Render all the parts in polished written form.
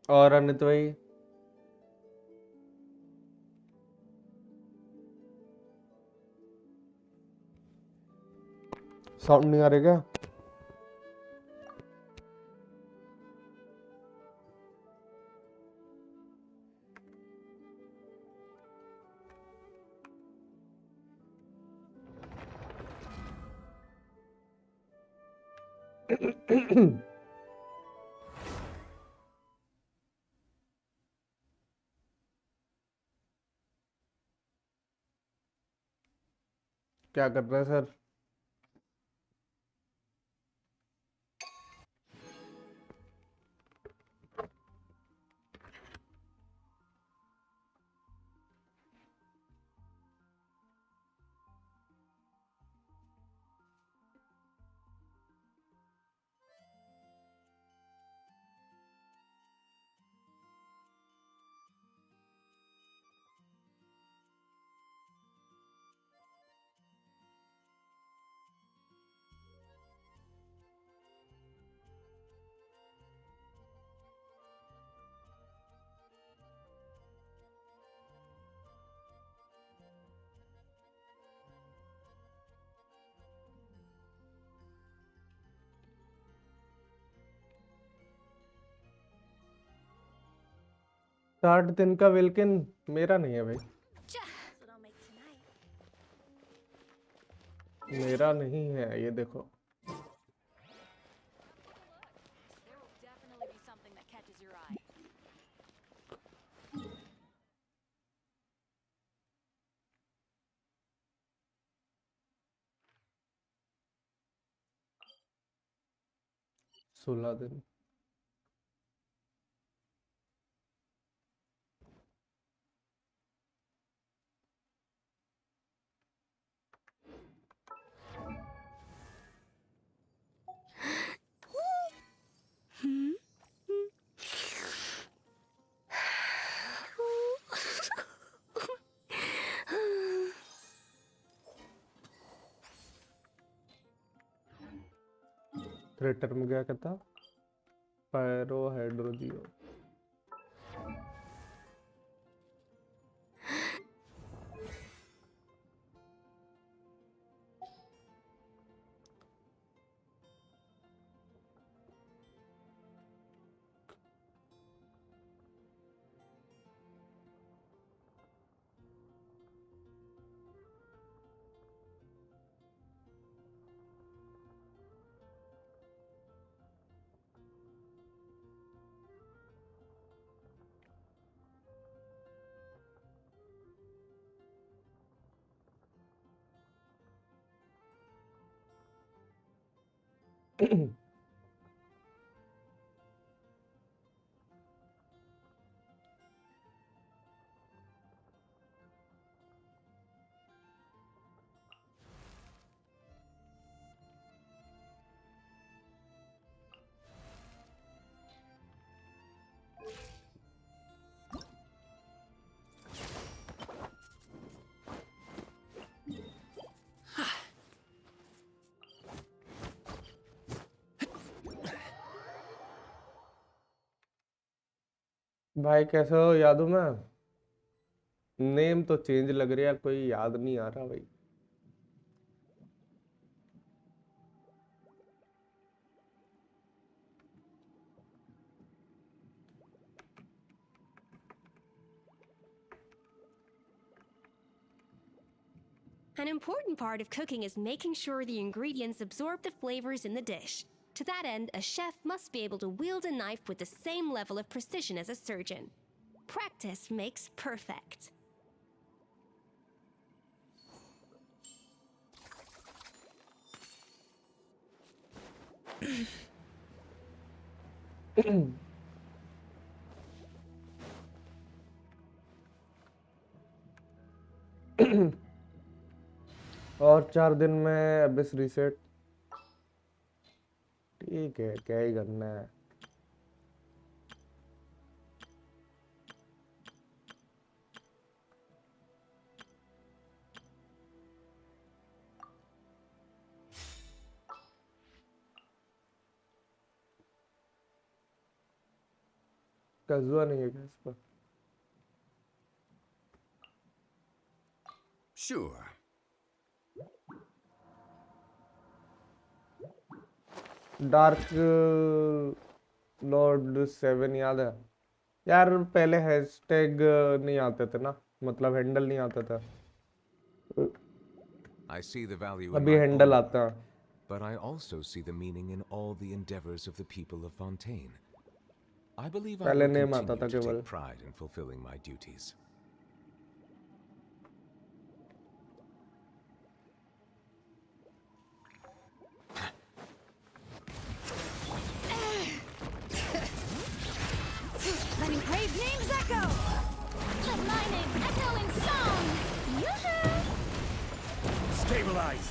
और अनित भाई साउंड नहीं आ रहा क्या? क्या कर रहे हैं सर? साठ दिन का विल्किन मेरा नहीं है भाई, मेरा नहीं है ये देखो। सोलह दिन। थ्रेटर में क्या कहता? पैरो हाइड्रोजियो। भाई कैसे हो? याद हूँ मैं? नेम तो चेंज लग रहा है, कोई याद नहीं आ रहा भाई। An important part of cooking is making sure the ingredients absorb the flavors in the dish. To that end, a chef must be able to wield a knife with the same level of precision as a surgeon. Practice makes perfect. और 4 दिन में Abish reset. ठीक है, क्या ही करना है। कजुआ नहीं है क्या इस पर? Sure. डार्क लॉर्ड 7 याद है यार? पहले हैशटैग नहीं आते थे ना, मतलब हैंडल नहीं आता था। I see the value in अभी my हैंडल own आता work, है। but I also see the meaning in all the endeavors of the people of Fontaine. I believe I पहले will नेम आता था continue to केवल। take pride in fulfilling my duties. Letting brave names echo! Let my name echo in song! Yoo-hoo! Stabilize!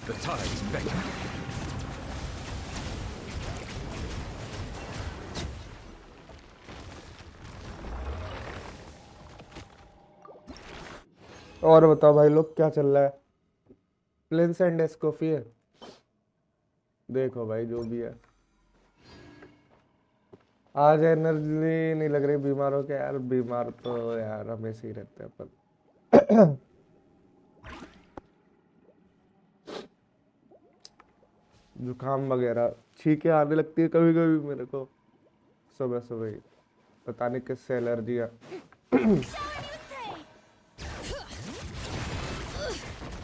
The tides beckon. और बताओ भाई लोग, क्या चल रहा है? प्लेन्स एंड एस्कोफी है, देखो भाई जो भी है। आज एनर्जी नहीं लग रही, बीमार हो क्या? यार बीमार तो यार हमेशा ही रहते हैं अपन। जुकाम वगैरह, छींकें आने लगती है कभी कभी मेरे को सुबह सुबह ही, पता नहीं किससे एलर्जी है।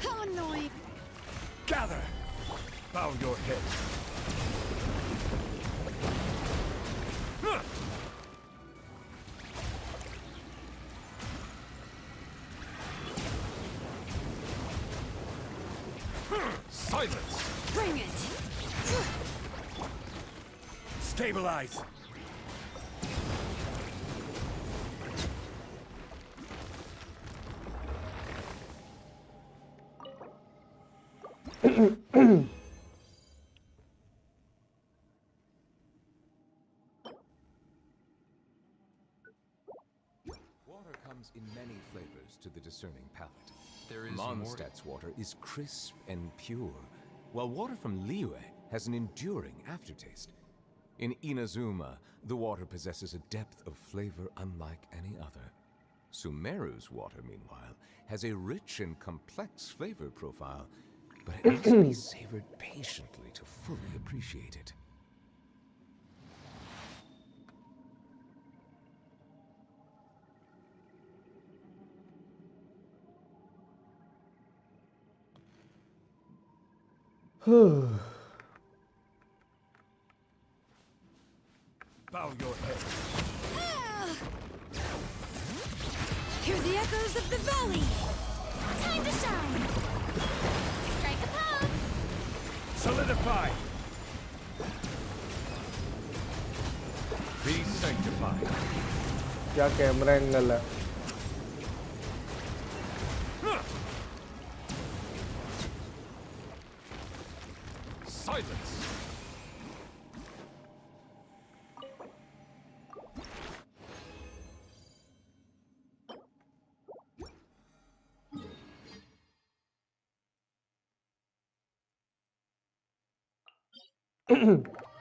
How annoying! Gather! Bow your head. Silence! Bring it! Stabilize! Water comes in many flavors to the discerning palate. There is Mondstadt's water is crisp and pure, while water from Liyue has an enduring aftertaste. In Inazuma, the water possesses a depth of flavor unlike any other. Sumeru's water, meanwhile, has a rich and complex flavor profile, but it must be savored patiently to fully appreciate it. Bow your head. Hear the echoes of the valley! Time to shine! Strike a pose! Solidify! Be sanctified. क्या camera angle है? Silence!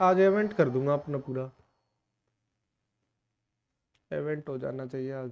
आज event कर दूंगा अपना पूरा, event हो जाना चाहिए आज।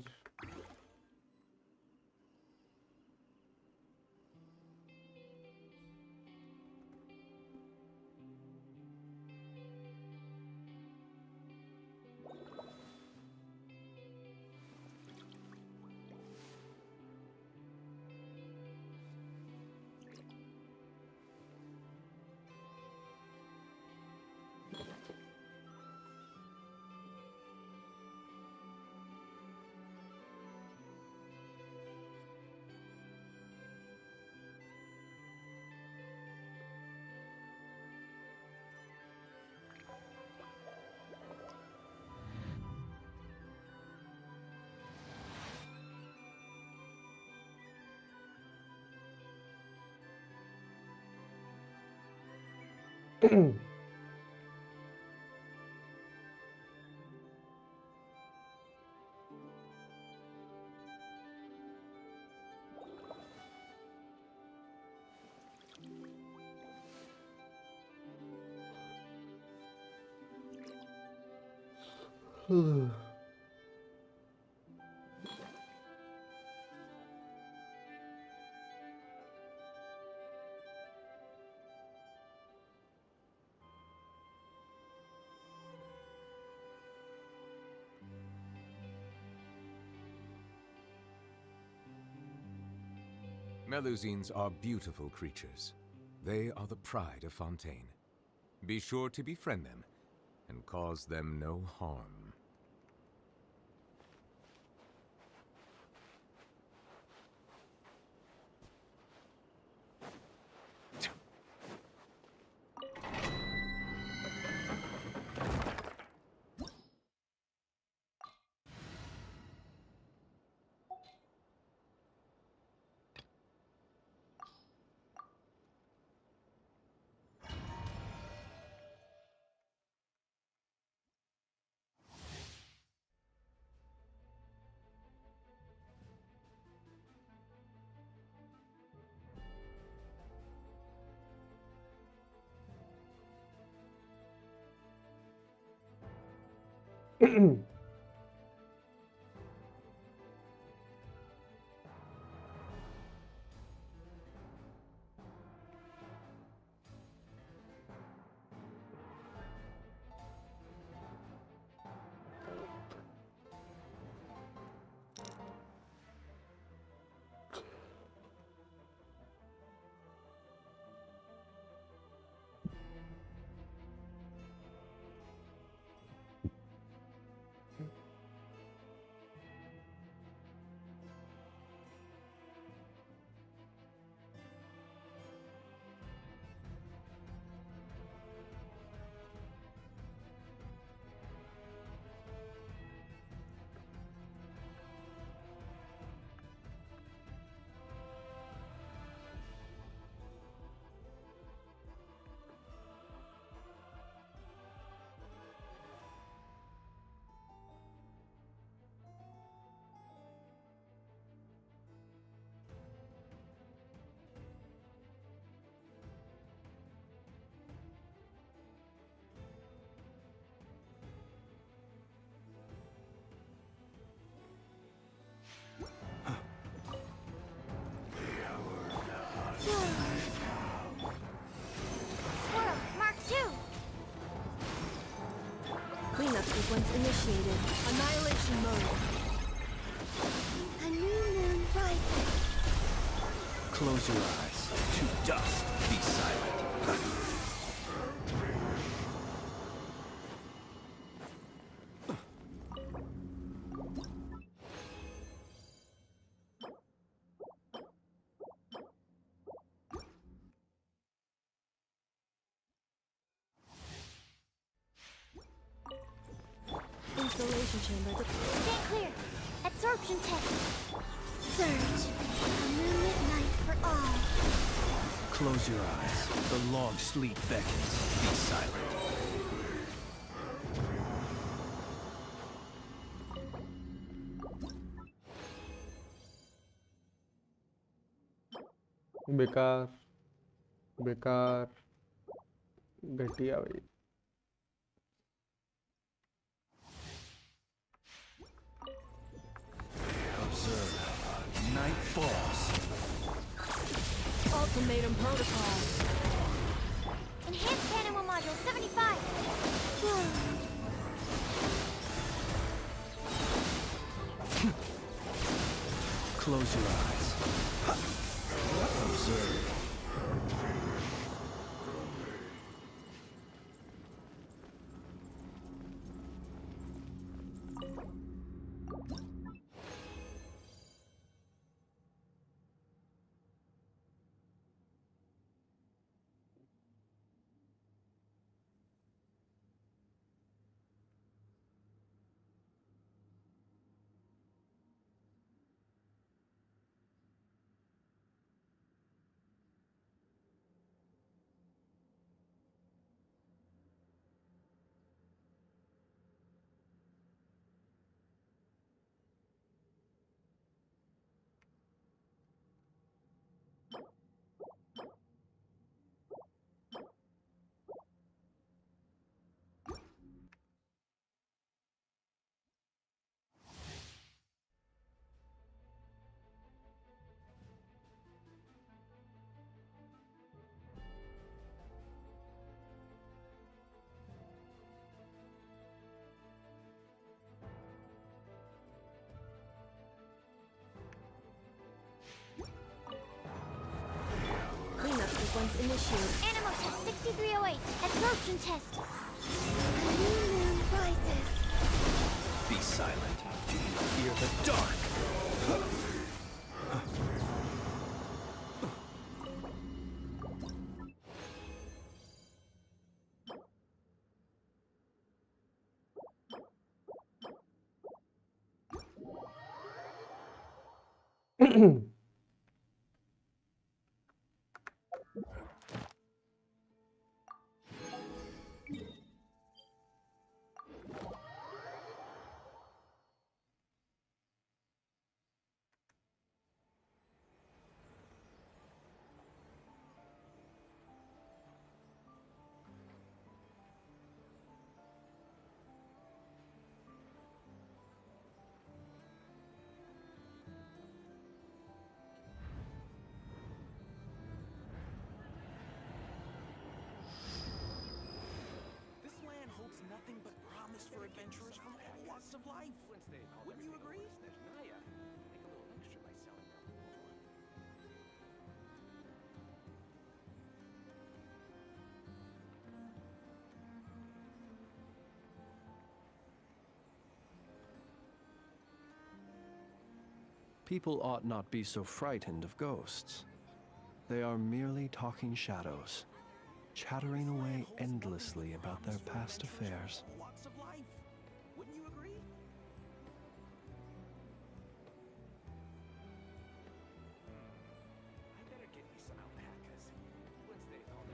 Melusines are beautiful creatures. They are the pride of Fontaine. Be sure to befriend them and cause them no harm. Swirl, Mark II! Cleanup sequence initiated. Annihilation mode. A new moon rises. Close your eyes. To dust. Be silent. Installation chamber. Stand clear. Absorption test. Surge. A moonlit night for all. Close your eyes. The long sleep beckons. Be silent. बेकार बेकार घटिया भाई Observe. Night falls. Ultimatum protocol. Enhanced Animal Module 75. Close your eyes. Observe. sequence initiated. Animal test 6308. Absorption test. A new moon rises. Be silent. Do you fear the dark? This land holds nothing but promise for adventurers from all walks of life. Wouldn't you agree? People ought not be so frightened of ghosts. They are merely talking shadows, chattering away endlessly about their past affairs. All walks of life. Wouldn't you agree? I better get me some alpacas. Once they all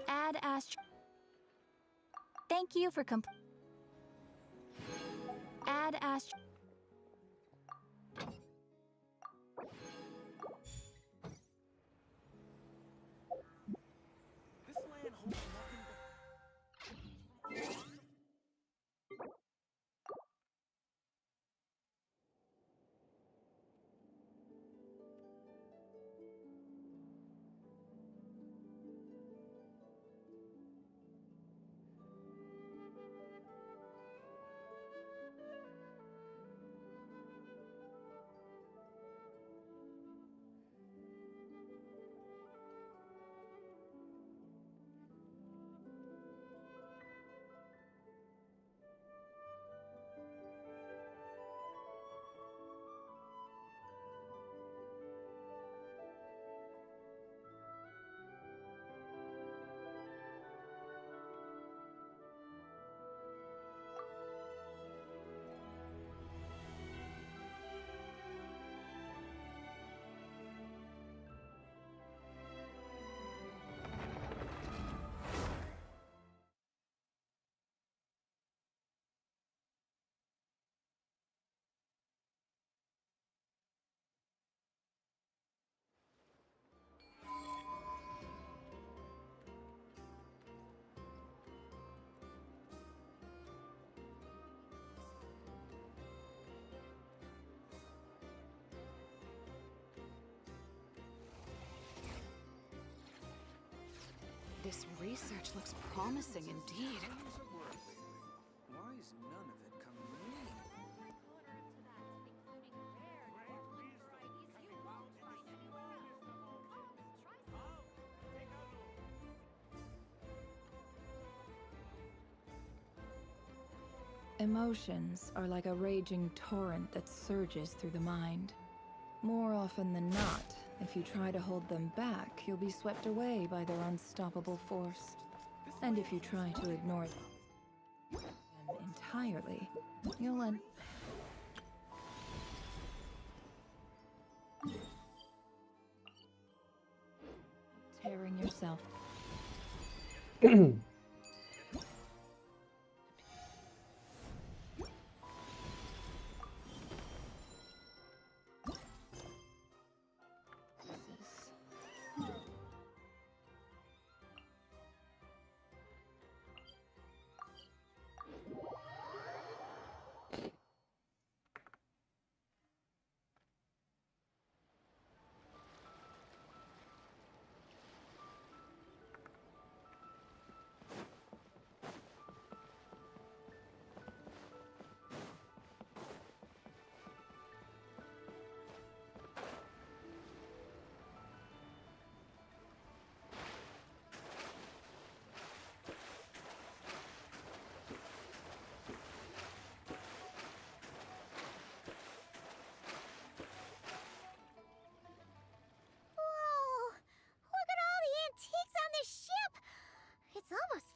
Add Thank you for Add This land holds nothing but This research looks promising indeed. Why is none of it coming to me? Emotions are like a raging torrent that surges through the mind. More often than not, if you try to hold them back, you'll be swept away by their unstoppable force. And if you try to ignore them entirely, you'll end tearing yourself.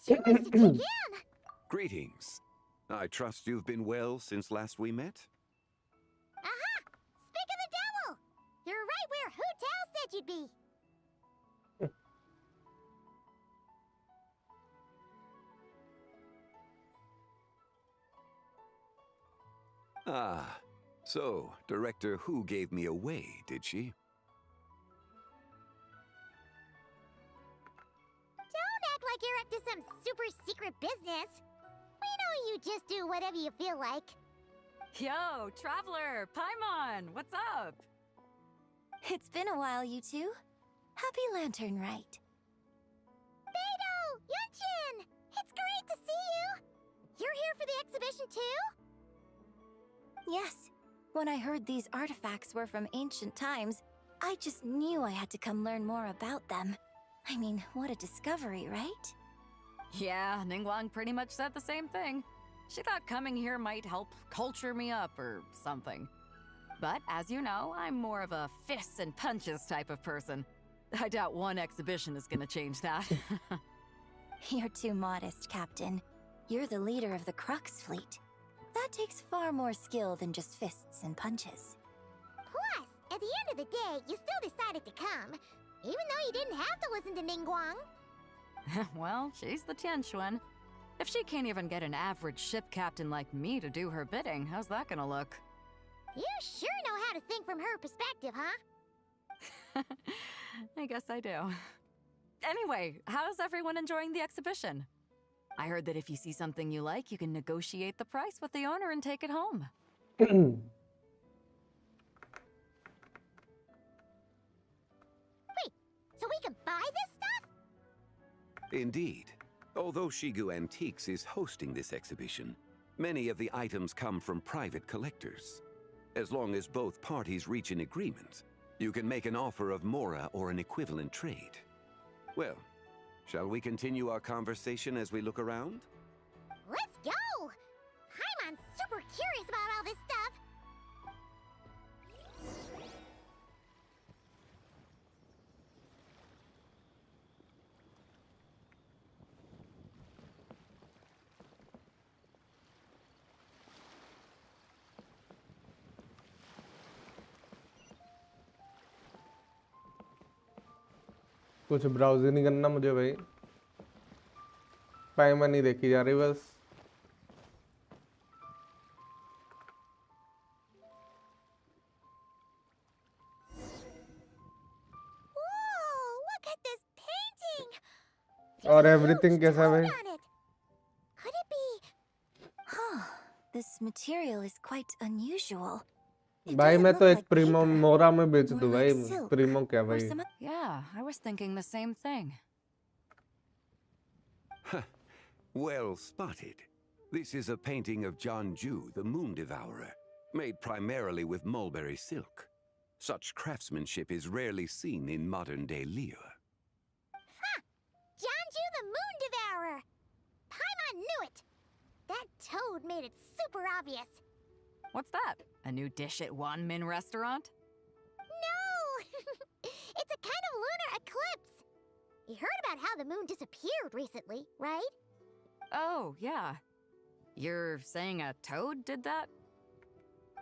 Too much to take in. Greetings. I trust you've been well since last we met? Aha! Speak of the devil! You're right where Hu Tao said you'd be. Ah, so Director Hu gave me away, did she? Don't act like you're up to some super secret business. We know you just do whatever you feel like. Yo, Traveler, Paimon, what's up? It's been a while, you two. Happy Lantern Rite. Beidou! Yunshin! It's great to see you! You're here for the exhibition too? Yes. When I heard these artifacts were from ancient times, I just knew I had to come learn more about them. I mean, what a discovery, right? Yeah, Ningguang pretty much said the same thing. She thought coming here might help culture me up or something. But as you know, I'm more of a fists and punches type of person. I doubt one exhibition is gonna change that. You're too modest, Captain. You're the leader of the Crux fleet. That takes far more skill than just fists and punches. Plus, at the end of the day, you still decided to come, even though you didn't have to listen to Ningguang. Well, she's the Tianquan. If she can't even get an average ship captain like me to do her bidding, how's that gonna look? You sure know how to think from her perspective, huh? I guess I do. Anyway, how's everyone enjoying the exhibition? I heard that if you see something you like, you can negotiate the price with the owner and take it home. Wait, so we can buy this stuff? Indeed. Although Shigu Antiques is hosting this exhibition, many of the items come from private collectors. As long as both parties reach an agreement, you can make an offer of Mora or an equivalent trade. Well, shall we continue our conversation as we look around? Let's go! Paimon's super curious about all this stuff. कुछ browse ही नहीं करना मुझे भाई पाइमन नहीं देखी जा रही बस Whoa, look at this painting! और एवरीथिंग कैसा है भाई On it. Could it be? Huh. This material is quite unusual. It भाई doesn't मैं look तो एक like प्रीमो paper. मोरा में बेच दूं More भाई like silk प्रीमो क्या or भाई some Yeah, I was thinking the same thing. Well spotted. This is a painting of Jianju, the Moon Devourer, made primarily with mulberry silk. Such craftsmanship is rarely seen in modern-day Liyue. Ha! Jianju the Moon Devourer! Paimon knew it! That toad made it super obvious. What's that? A new dish at Wanmin restaurant? No! It's a kind of lunar eclipse. You heard about how the moon disappeared recently, right? Oh, yeah. You're saying a toad did that?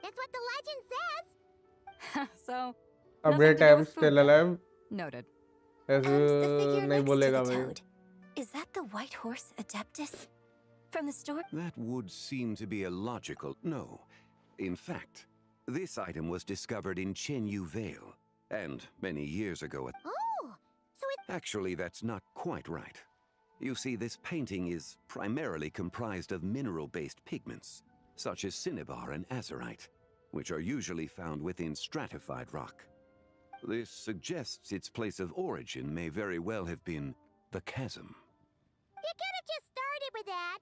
That's what the legend says. So, update nothing to I do am with still food then. Alive Noted. And the figure नहीं next to बोलेगा the भाई toad. Is that the white horse Adeptus? From the store? That would seem to be a logical... No. In fact, this item was discovered in Chenyu Vale, and many years ago at... Oh, so it's... Actually, that's not quite right. You see, this painting is primarily comprised of mineral-based pigments, such as cinnabar and azurite, which are usually found within stratified rock. This suggests its place of origin may very well have been the chasm. You could have just started with that.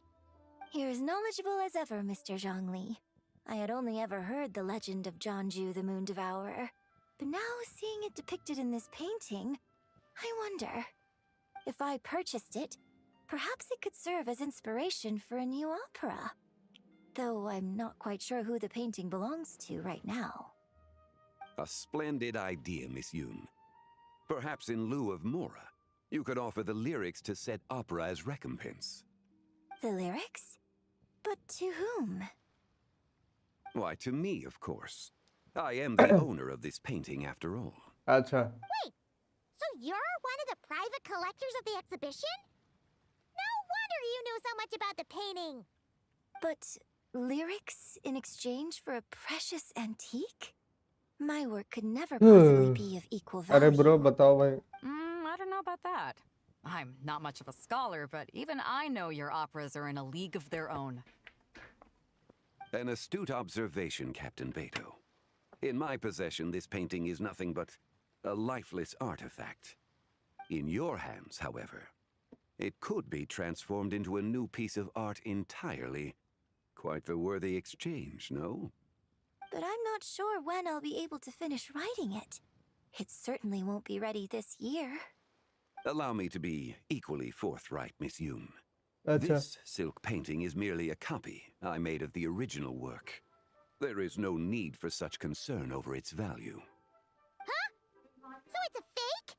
You're as knowledgeable as ever, Mr. Zhongli. I had only ever heard the legend of Jianju the Moon Devourer. But now, seeing it depicted in this painting, I wonder... If I purchased it, perhaps it could serve as inspiration for a new opera. Though I'm not quite sure who the painting belongs to right now. A splendid idea, Miss Yoon. Perhaps in lieu of Mora, You could offer the lyrics to said opera as recompense. The lyrics? But to whom? Why, to me, of course. I am the owner of this painting, after all. अच्छा. Wait, so you're one of the private collectors of the exhibition? No wonder you knew so much about the painting. But lyrics in exchange for a precious antique? My work could never possibly be of equal अरे value. bro बताओ भाई. I don't know about that. I'm not much of a scholar, but even I know your operas are in a league of their own. An astute observation, Captain Beto. In my possession, this painting is nothing but a lifeless artifact. In your hands, however, it could be transformed into a new piece of art entirely. Quite the worthy exchange, no? But I'm not sure when I'll be able to finish writing it. It certainly won't be ready this year. Allow me to be equally forthright, Miss Yoon. अच्छा. This silk painting is merely a copy I made of the original work. There is no need for such concern over its value. Huh? So it's a fake?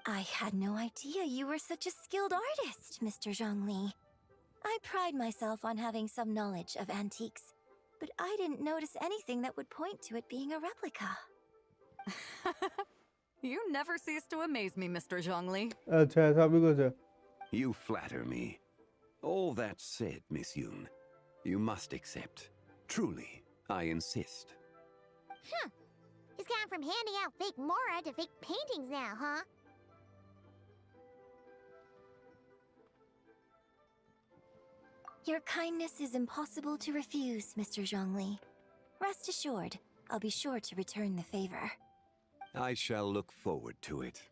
I had no idea you were such a skilled artist, Mr. Zhongli. I pride myself on having some knowledge of antiques, but I didn't notice anything that would point to it being a replica. You never cease to amaze me, Mr. Zhongli. अच्छा ऐसा भी कुछ है. You flatter me. All that said, Miss Yoon, you must accept. Truly, I insist. Huh. He's gone from handing out fake Mora to fake paintings now, huh? Your kindness is impossible to refuse, Mr. Zhongli. Rest assured, I'll be sure to return the favor. I shall look forward to it.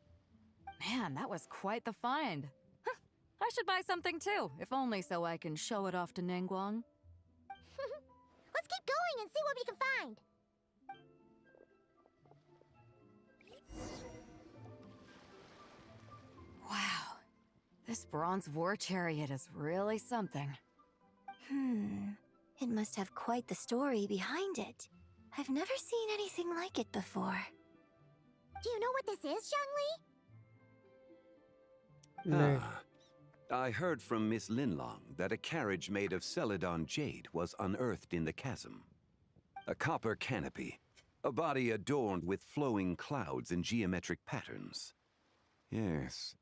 Man, that was quite the find. Huh, I should buy something too, if only so I can show it off to Ningguang. Let's keep going and see what we can find. Wow, this bronze war chariot is really something. It must have quite the story behind it. I've never seen anything like it before. Do you know what this is, Zhongli? नहीं. I heard from Miss Linlong that a carriage made of Celadon jade was unearthed in the chasm. A copper canopy, a body adorned with flowing clouds and geometric patterns. Yes,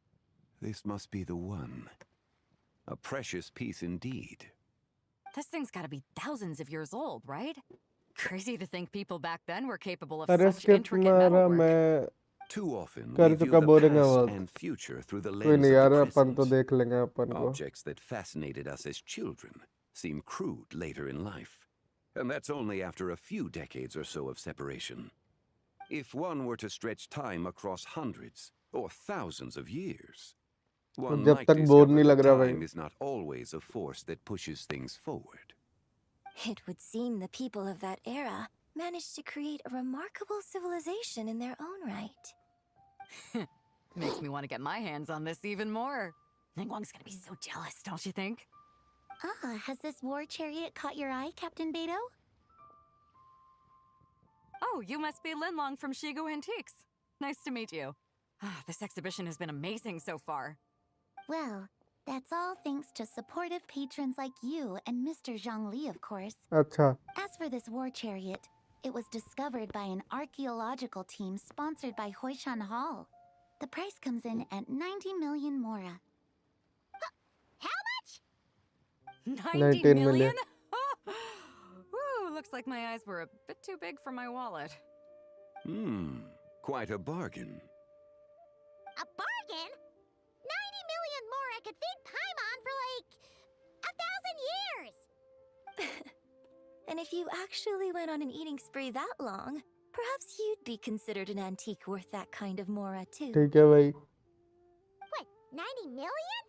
this must be the one. A precious piece indeed. This thing's gotta be thousands of years old, right? Crazy to think people back then were capable of अरे such skip intricate मारा metalwork. मैं. Too often, कर we view चुका the boring है past बहुत. and future through the कोई lens नहीं यार of the अपन तो present. देख लेंगे अपन को. Objects that fascinated us as children seem crude later in life. And that's only after a few decades or so of separation. If one were to stretch time across hundreds or thousands of years, one जब might तक bore discover नहीं that लग रहा भाई. time is not always a force that pushes things forward. It would seem the people of that era managed to create a remarkable civilization in their own right. Makes me want to get my hands on this even more. Ningguang's gonna be so jealous, don't you think? Has this war chariot caught your eye, Captain Beto? Oh, you must be Linlong from Shigu Antiques. Nice to meet you. This exhibition has been amazing so far. Well, that's all thanks to supportive patrons like you and Mr. Zhongli, of course. अच्छा. As for this war chariot, it was discovered by an archaeological team sponsored by Hoishan Hall. The price comes in at 90 million Mora. How much? 90 19 million? million. Ooh, looks like my eyes were a bit too big for my wallet. Quite a bargain. A bargain? 90 million Mora could feed Paimon for like 1,000 years! And if you actually went on an eating spree that long, perhaps you'd be considered an antique worth that kind of mora too. ठीक है भाई. What, 90 million?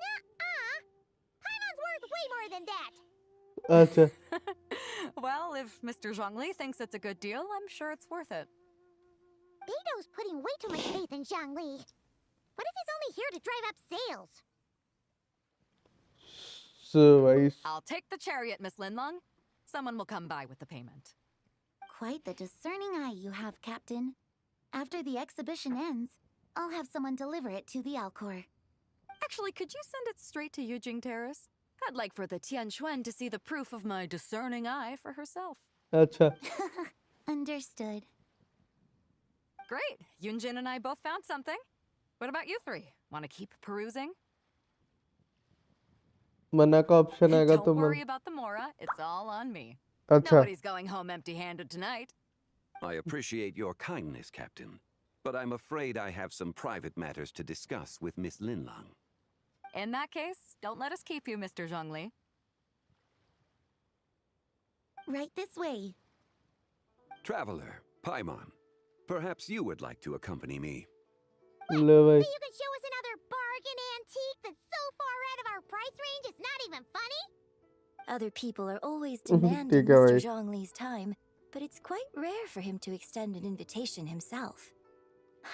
Nuh-uh! Paimon's worth way more than that! अच्छा. Well, if Mr. Zhongli thinks it's a good deal, I'm sure it's worth it. Beto's putting way too much faith in Zhongli. What if he's only here to drive up sales? So भाई. I'll take the chariot, Miss Linlong. Someone will come by with the payment. Quite the discerning eye you have, Captain. After the exhibition ends, I'll have someone deliver it to the Alcor. Actually, could you send it straight to Yujing Terrace? I'd like for the Tianquan to see the proof of my discerning eye for herself. अच्छा Understood. Great. Yunjin and I both found something. What about you three? Want to keep perusing? मना का option आएगा तो Don't worry about the Mora. It's all on me. अच्छा Nobody's going home empty-handed tonight. I appreciate your kindness, Captain, but I'm afraid I have some private matters to discuss with Miss Linlang. In that case, don't let us keep you, Mr. Zhongli. Right this way. Traveler, Paimon, perhaps you would like to accompany me. ले भाई So you can show us another bargain antique that's so far out of our price range it's not even funny? Other people are always demanding ठीक है Mr. भाई Zhongli's time, but it's quite rare for him to extend an invitation himself.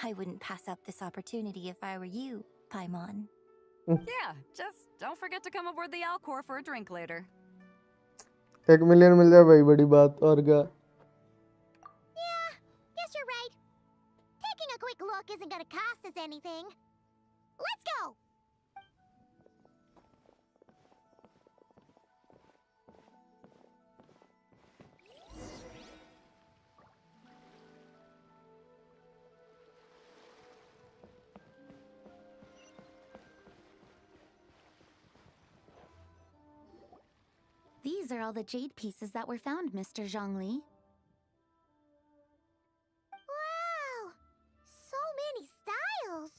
I wouldn't pass up this opportunity if I were you, Paimon. Yeah, just don't forget to come aboard the Alcor for a drink later. 1 million मिल जाए भाई बड़ी बात और क्या Yeah, guess you're right. Taking a quick look isn't gonna cost us anything. Let's go! These are all the jade pieces that were found, Mr. Zhongli. Wow! So many styles!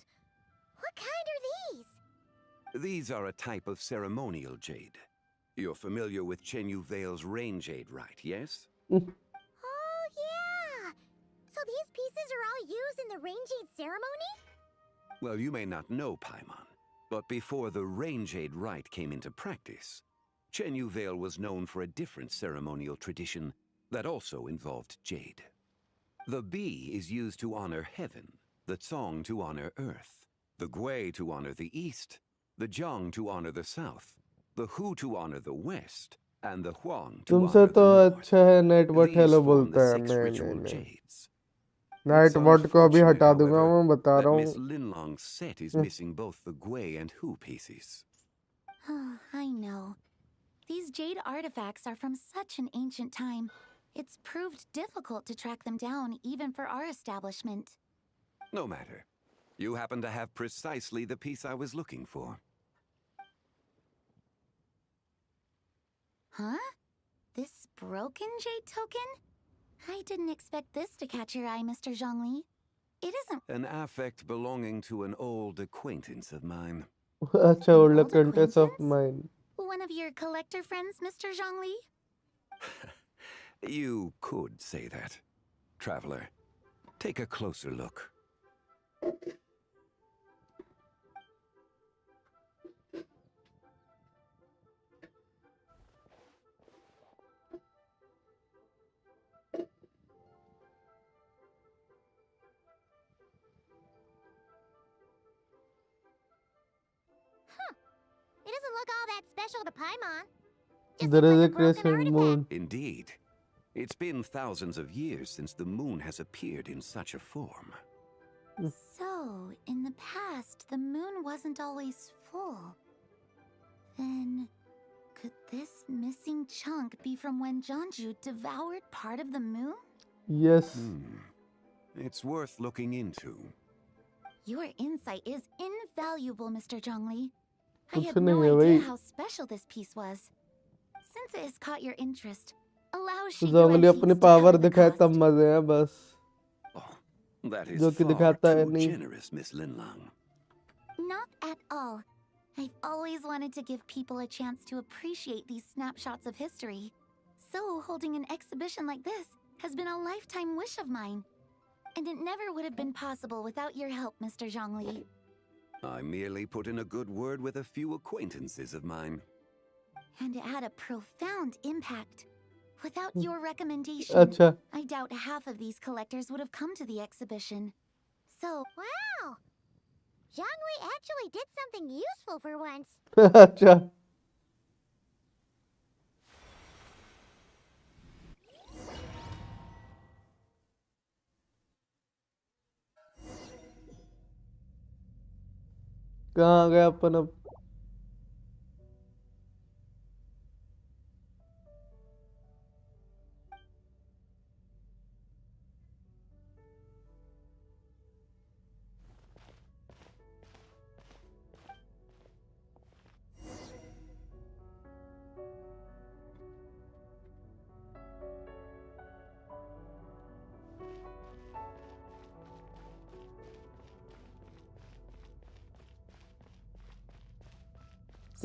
What kind are these? These are a type of ceremonial jade. You're familiar with Chenyu Vale's rain jade, right, yes? Oh, yeah! So these pieces are all used in the rain jade ceremony? Well, you may not know, Paimon, but before the rain jade rite came into practice, Chenyu Vale was known for a different ceremonial tradition that also involved jade. The bee is used to honor heaven, the Tsong to honor earth, the Gui to honor the east, the Jiang to honor the south, the Hu to honor the west, and the Huang to तुमसे honor तो the north. अच्छा है night bot These hello form बोलता the है 6 नहीं ritual नहीं नहीं jades. Night It's bot को अभी unfortunate, हटा दूंगा however, मैं बता that रहा Miss हूँ Linlong's set is missing both the Gui and Hu pieces. Oh, I know. These jade artifacts are from such an ancient time. It's proved difficult to track them down, even for our establishment. No matter. You happen to have precisely the piece I was looking for. Huh? This broken jade token? I didn't expect this to catch your eye, Mr. Zhongli. It isn't An affect belonging to an old acquaintance of mine. अच्छा an old old contents of acquaintance? Mine One of your collector friends, Mr. Zhongli? You could say that. Traveler, take a closer look. It doesn't look all that special to Paimon. Just there looks is like a a broken crescent artifact. Moon Indeed. It's been thousands of years since the moon has appeared in such a form. So, in the past, the moon wasn't always full. Then, could this missing chunk be from when Jianzhu devoured part of the moon? Yes It's worth looking into. Your insight is invaluable, Mr. Zhongli. I कुछ had no नहीं है idea भाई how special this piece was. Since it has caught your interest, allow Shigeru जोंगली अपनी Antiques to power cover the दिखाए cost. तब मजे हैं बस Oh, that is जो कि far दिखाता है too नहीं generous, Miss Linlang. Not at all. I've always wanted to give people a chance to appreciate these snapshots of history. So, holding an exhibition like this has been a lifetime wish of mine. And it never would have been possible without your help, Mr. Zhongli. I merely put in a good word with a few acquaintances of mine. And it had a profound impact. Without your recommendation, अच्छा I doubt half of these collectors would have come to the exhibition. So, wow! Zhongli actually did something useful for once. अच्छा कहाँ गए अपन अब?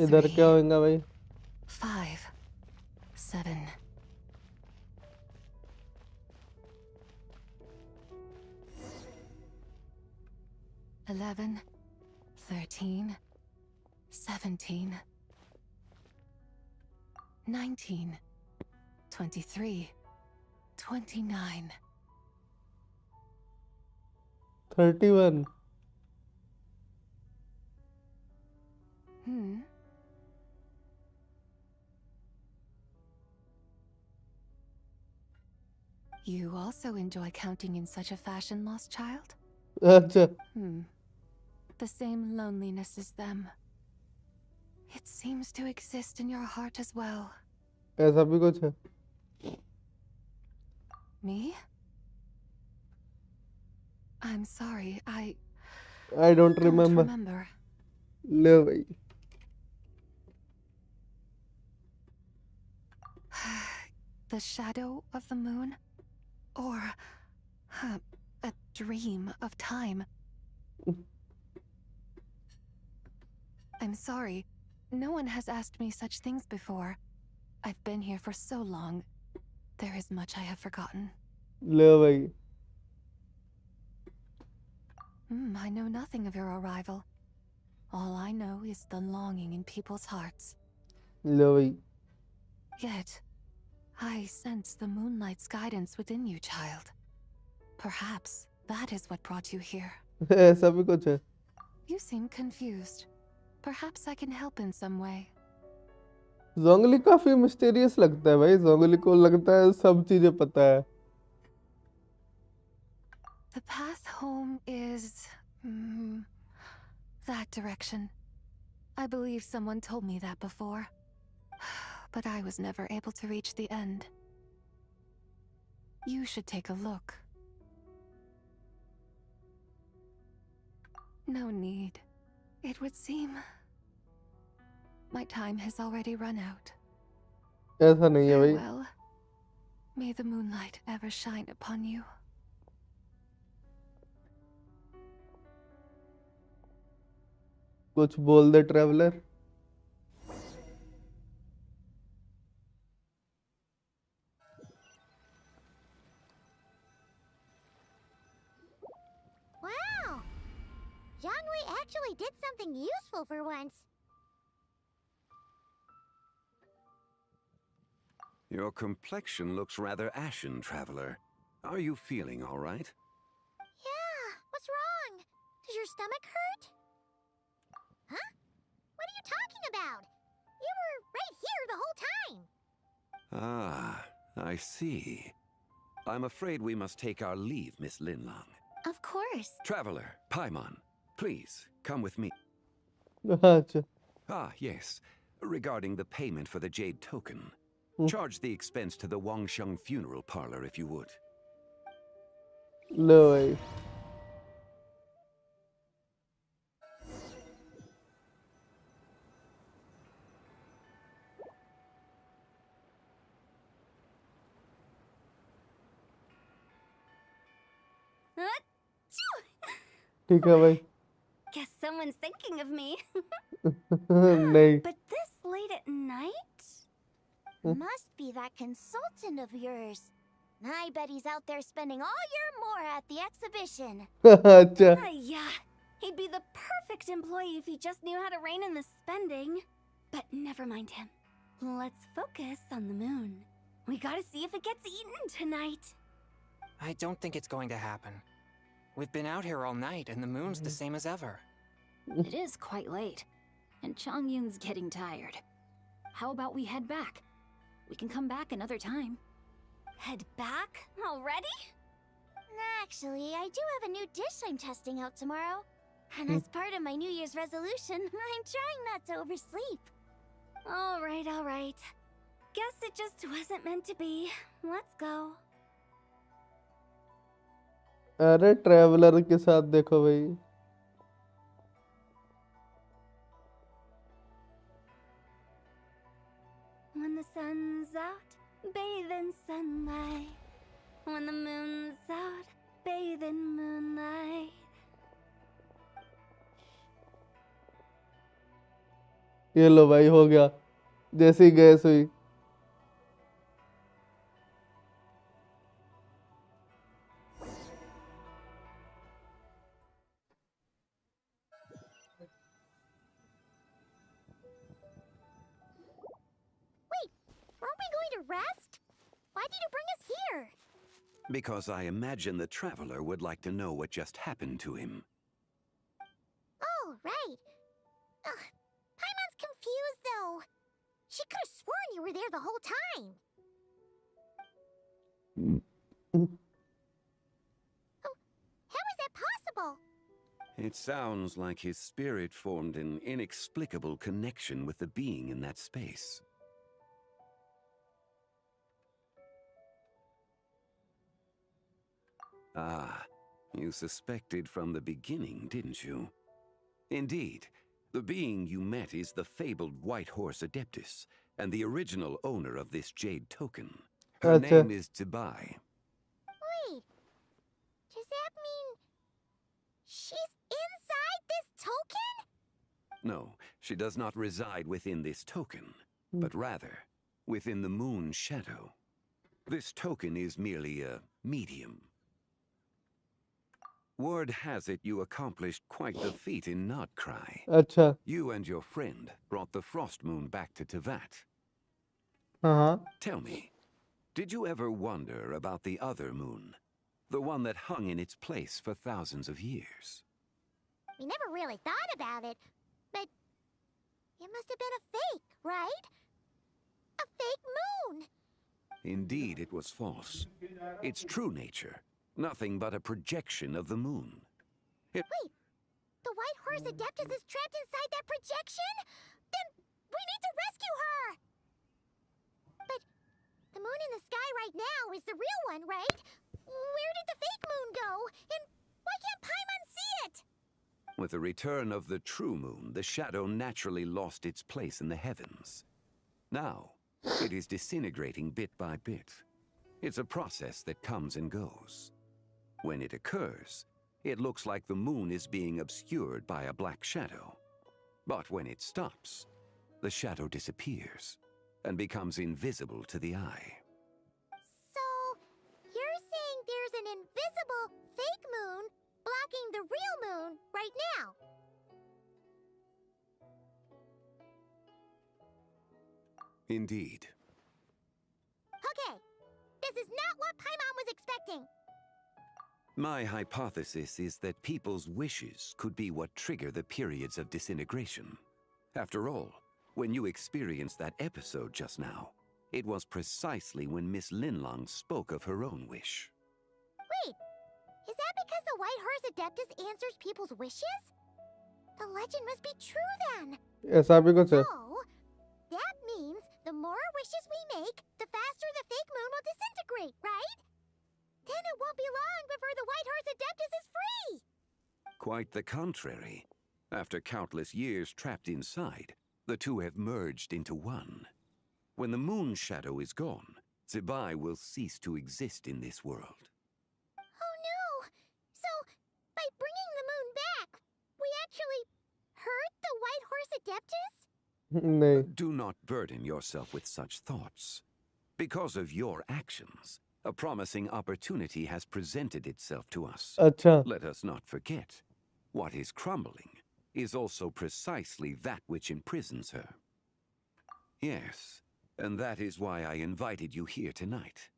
इधर क्या होगा भाई? 5, 7. 11, 13, 17, 19, 23, 29. 31. You also enjoy counting in such a fashion, lost child? अच्छा, The same loneliness as them. It seems to exist in your heart as well. ऐसा भी कुछ है? Me? I'm sorry, I I don't don't remember. remember. ले भाई. The shadow of the moon? Or a dream of time? I'm sorry. No one has asked me such things before. I've been here for so long. There is much I have forgotten. ले भाई. I know nothing of your arrival. All I know is the longing in people's hearts. ले भाई. Yet, I sense the moonlight's guidance within you, child. Perhaps that is what brought you here. ऐसा भी कुछ है? You seem confused. Perhaps I can help in some way. जोंगली काफी mysterious लगता है भाई. जोंगली को लगता है सब चीजें पता है. The path home is that direction. I believe someone told me that before. But I was never able to reach the end. You should take a look. No need. It would seem my time has already run out. ऐसा नहीं है भाई. Farewell. May the moonlight ever shine upon you. कुछ बोल दे traveller. Wow! Zhongli actually did something useful for once. Your complexion looks rather ashen, traveler. Are you feeling all right? Yeah, what's wrong? Does your stomach hurt? Huh? What are you talking about? You were right here the whole time. Ah, I see. I'm afraid we must take our leave, Miss Linlong. Of course. Traveler, Paimon, please come with me. अच्छा. Ah, yes. Regarding the payment for the jade token. Charge the expense to the Wangsheng funeral parlor if you would. ले भाई. ठीक है भाई. Guess someone's thinking of me. नहीं. But this late at night? Must be that consultant of yours. I bet he's out there spending all year more at the exhibition. अच्छा. Yeah, he'd be the perfect employee if he just knew how to rein in the spending. But never mind him. Let's focus on the moon. We gotta see if it gets eaten tonight. I don't think it's going to happen. We've been out here all night, and the moon's the same as ever. It is quite late, and Chongyun's getting tired. How about we head back? We can come back another time. Head back? Already? Actually, I do have a new dish I'm testing out tomorrow. And as part of my New Year's resolution, I'm trying not to oversleep. All right. Guess it just wasn't meant to be. Let's go. अरे traveller के साथ देखो भाई. When the sun's out, bathe in sunlight. When the moon's out, bathe in moonlight. ये लो भाई हो गया जैसी गैस हुई. Wait, aren't we going to rest? Why did you bring us here? Because I imagine the traveler would like to know what just happened to him. Oh, right. Ugh, Paimon's confused, though. She could have sworn you were there the whole time. How is that possible? It sounds like his spirit formed an inexplicable connection with the being in that space. Ah, you suspected from the beginning, didn't you? Indeed, the being you met is the fabled White Horse Adeptus, and the original owner of this jade token. Her name is Zibai. Wait, does that mean she's inside this token? No, she does not reside within this token, but rather within the moon's shadow. This token is merely a medium. Word has it you accomplished quite the feat in Nodcry. अच्छा. You and your friend brought the Frost Moon back to Tevat. हाँ. Tell me, did you ever wonder about the other moon? The one that hung in its place for thousands of years? We never really thought about it, but it must have been a fake, right? A fake moon! Indeed, it was false. Its true nature, nothing but a projection of the moon. Wait, the White Horse Adeptus is trapped inside that projection? Then we need to rescue her! But the moon in the sky right now is the real one, right? Where did the fake moon go? And why can't Paimon see it? With the return of the true moon, the shadow naturally lost its place in the heavens. Now, it is disintegrating bit by bit. It's a process that comes and goes. When it occurs, it looks like the moon is being obscured by a black shadow. But when it stops, the shadow disappears and becomes invisible to the eye. So, you're saying there's an invisible fake moon blocking the real moon right now? Indeed. Okay, this is not what Paimon was expecting. My hypothesis is that people's wishes could be what trigger the periods of disintegration. After all, when you experienced that episode just now, it was precisely when Miss Linlong spoke of her own wish. Wait, is that because the White Horse Adeptus answers people's wishes? The legend must be true then. ऐसा भी कुछ है. So, that means the more wishes we make, the faster the fake moon will disintegrate, right? Then it won't be long before the White Horse Adeptus is free! Quite the contrary. After countless years trapped inside, the two have merged into one. When the moon shadow is gone, Zibai will cease to exist in this world. Oh no! So, by bringing the moon back, we actually hurt the White Horse Adeptus? नहीं. Do not burden yourself with such thoughts. Because of your actions, a promising opportunity has presented itself to us. अच्छा. Let us not forget, what is crumbling is also precisely that which imprisons her. Yes, and that is why I invited you here tonight.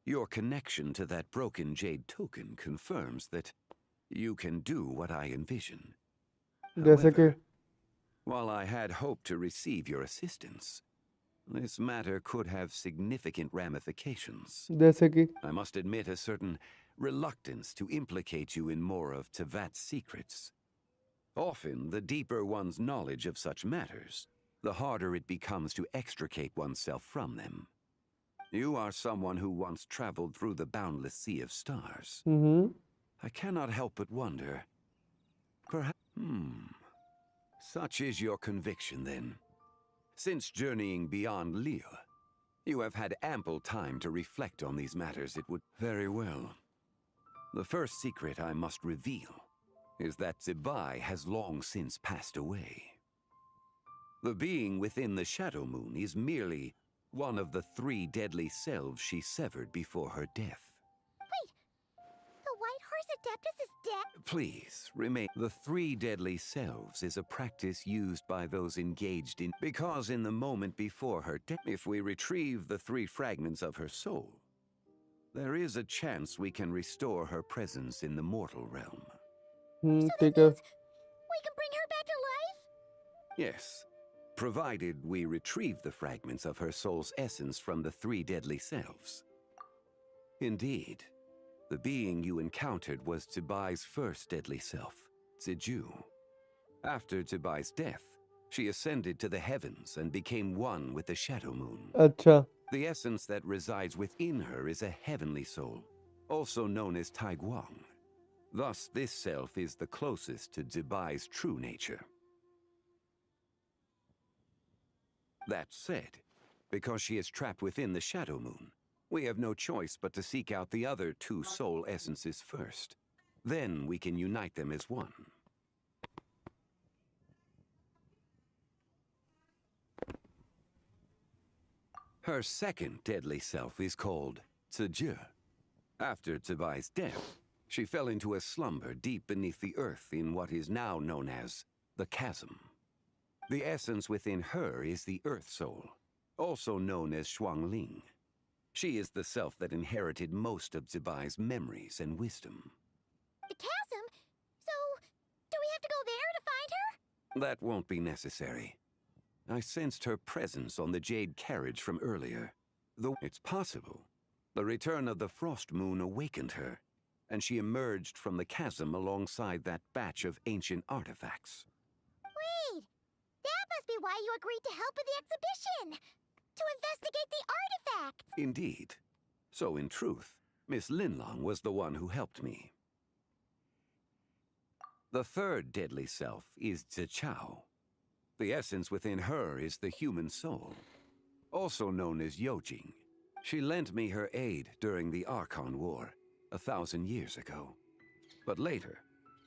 Your connection to that broken jade token confirms that you can do what I envision. जैसे कि However, while I had hoped to receive your assistance, this matter could have significant ramifications. जैसे कि I must admit a certain reluctance to implicate you in more of Tevat's secrets. Often, the deeper one's knowledge of such matters, the harder it becomes to extricate oneself from them. You are someone who once traveled through the boundless sea of stars. I cannot help but wonder. Perhaps. Such is your conviction, then. Since journeying beyond Liyue, you have had ample time to reflect on these matters. It would. Very well. The first secret I must reveal is that Zibai has long since passed away. The being within the Shadow Moon is merely one of the 3 deadly selves she severed before her death. Wait, the White Horse Adeptus is dead? Please, remain. The 3 deadly selves is a practice used by those engaged in. Because in the moment before her death, if we retrieve the 3 fragments of her soul, there is a chance we can restore her presence in the mortal realm. So that means we can bring her back to life? Yes, provided we retrieve the fragments of her soul's essence from the 3 deadly selves. Indeed, the being you encountered was Zibai's first deadly self, Ziju. After Zibai's death, she ascended to the heavens and became one with the Shadow Moon. अच्छा. The essence that resides within her is a heavenly soul, also known as Taiguang. Thus, this self is the closest to Zibai's true nature. That said, because she is trapped within the Shadow Moon, we have no choice but to seek out the other 2 soul essences first. Then we can unite them as one. Her second deadly self is called Ziju. After Zibai's death, she fell into a slumber deep beneath the earth in what is now known as the Chasm. The essence within her is the Earth Soul, also known as Shuangling. She is the self that inherited most of Zibai's memories and wisdom. The chasm? So, do we have to go there to find her? That won't be necessary. I sensed her presence on the Jade carriage from earlier. Though it's possible, the return of the Frost Moon awakened her, and she emerged from the chasm alongside that batch of ancient artifacts. Wait! That must be why you agreed to help with the exhibition! To investigate the artifacts! Indeed. So in truth, Miss Linlong was the one who helped me. The third deadly self is Zichao. The essence within her is the human soul, also known as Yojing. She lent me her aid during the Archon War 1,000 years ago. But later,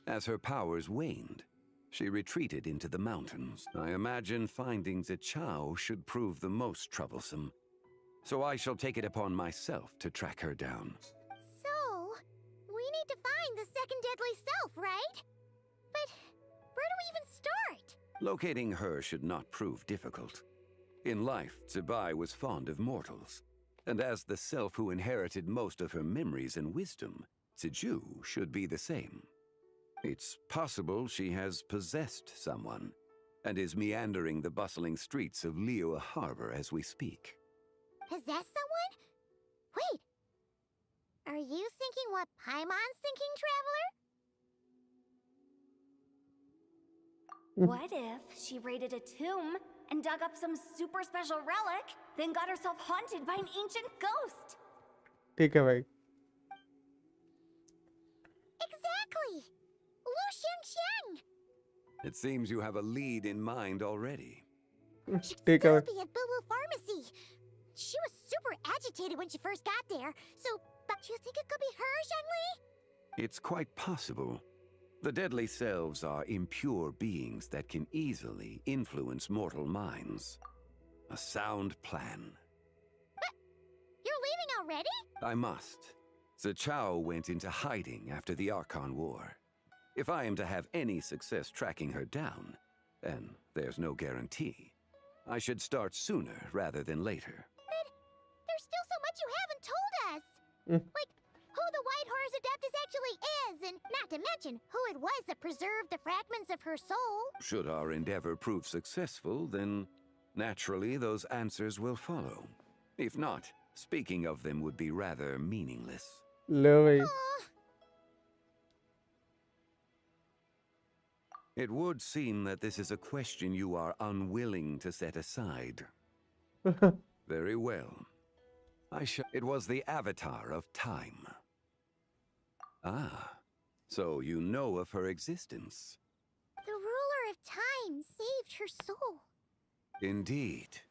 as her powers waned, she retreated into the mountains. I imagine finding Zichao should prove the most troublesome, so I shall take it upon myself to track her down. So, we need to find the second deadly self, right? But where do we even start? Locating her should not prove difficult. In life, Zibai was fond of mortals, and as the self who inherited most of her memories and wisdom, Ziju should be the same. It's possible she has possessed someone, and is meandering the bustling streets of Liyue Harbor as we speak. Possess someone? Wait! Are you thinking what Paimon's thinking, Traveler? What if she raided a tomb and dug up some super special relic, then got herself haunted by an ancient ghost? ठीक है भाई. Exactly! Lu Xiangxiang! It seems you have a lead in mind already. Should ठीक है still भाई. be at Boo Boo Pharmacy. She was super agitated when she first got there, so but you think it could be her, Zhengli? It's quite possible. The deadly selves are impure beings that can easily influence mortal minds. A sound plan. But you're leaving already? I must. Zichao went into hiding after the Archon War. If I am to have any success tracking her down, and there's no guarantee, I should start sooner rather than later. But there's still so much you haven't told us. Like who the White Horse Adeptus actually is, and not to mention who it was that preserved the fragments of her soul. Should our endeavor prove successful, then naturally those answers will follow. If not, speaking of them would be rather meaningless. ले भाई. It would seem that this is a question you are unwilling to set aside. Very well. It was the avatar of time. Ah, so you know of her existence. The ruler of time saved her soul. Indeed.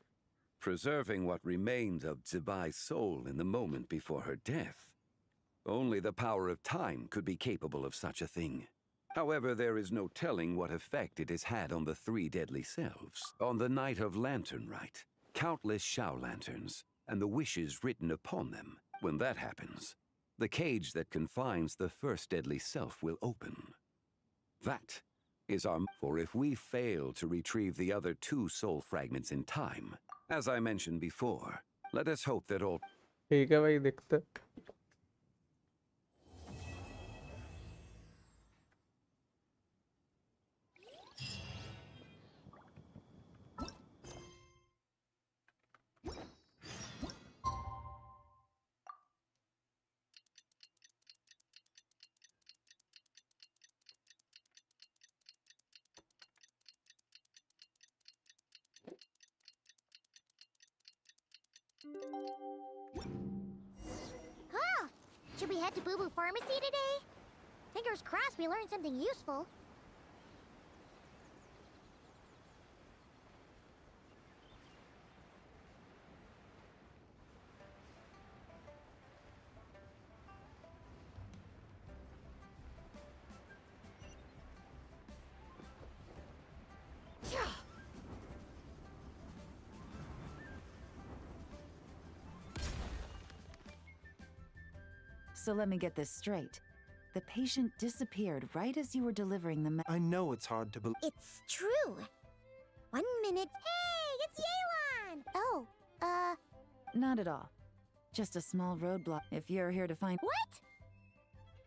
Preserving what remained of Zibai's soul in the moment before her death. Only the power of time could be capable of such a thing. However, there is no telling what effect it has had on the three deadly selves. On the night of Lantern Rite, countless Shao lanterns, and the wishes written upon them. When that happens, the cage that confines the first deadly self will open. That is our... For if we fail to retrieve the other two soul fragments in time, as I mentioned before, let us hope that all... ठीक है भाई देखते Oh, should we head to Boo Boo Pharmacy today? Fingers crossed we learned something useful. So let me get this straight. The patient disappeared right as you were delivering the I know it's hard to believe. It's true. 1 minute. Hey, it's Yelan! Oh, Not at all. Just a small roadblock if you're here to find... What?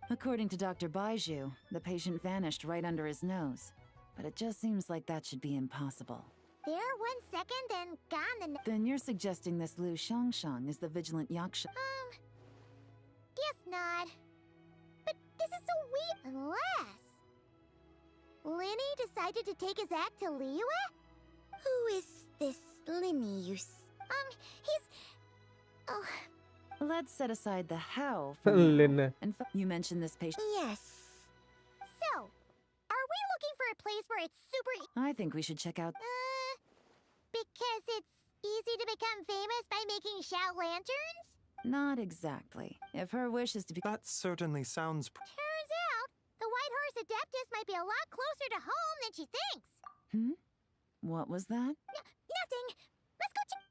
According to Dr. Baiju, the patient vanished right under his nose. But it just seems like that should be impossible. There 1 second, then gone the... Then you're suggesting this Liu Shangshang is the vigilant Yaksha... Guess not. But this is so weird. Unless... Linny decided to take his act to Liyue? Who is this Linny you he's... Oh... Let's set aside the how for now. Lin And you mentioned this patient... Yes. So, are we looking for a place where it's super... I think we should check out... Because it's easy to become famous by making Shao lanterns? Not exactly. If her wish is to be... That certainly sounds... Turns out, the White Horse Adeptus might be a lot closer to home than she thinks. What was that? Nothing. Let's go check...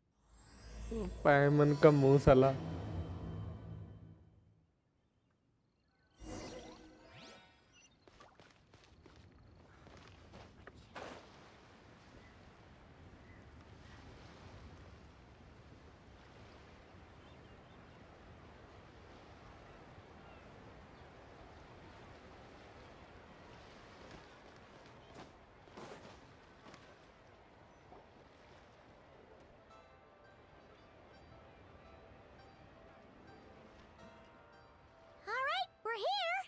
पायमन का मुंह साला Alright, we're here.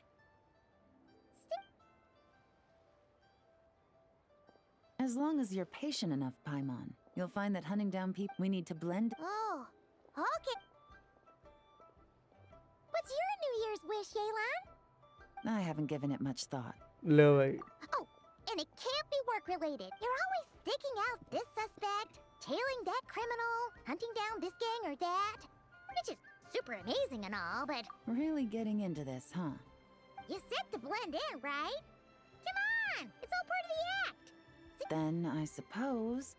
As long as you're patient enough, Paimon, you'll find that hunting down people... We need to blend... Oh, okay. What's your New Year's wish, Yelan? I haven't given it much thought. ले भाई Oh, and it can't be work-related. You're always sticking out this suspect, tailing that criminal, hunting down this gang or that. Which is super amazing and all, but Really getting into this, huh? you said to blend in, right? Come on, it's all part of the act. Then I suppose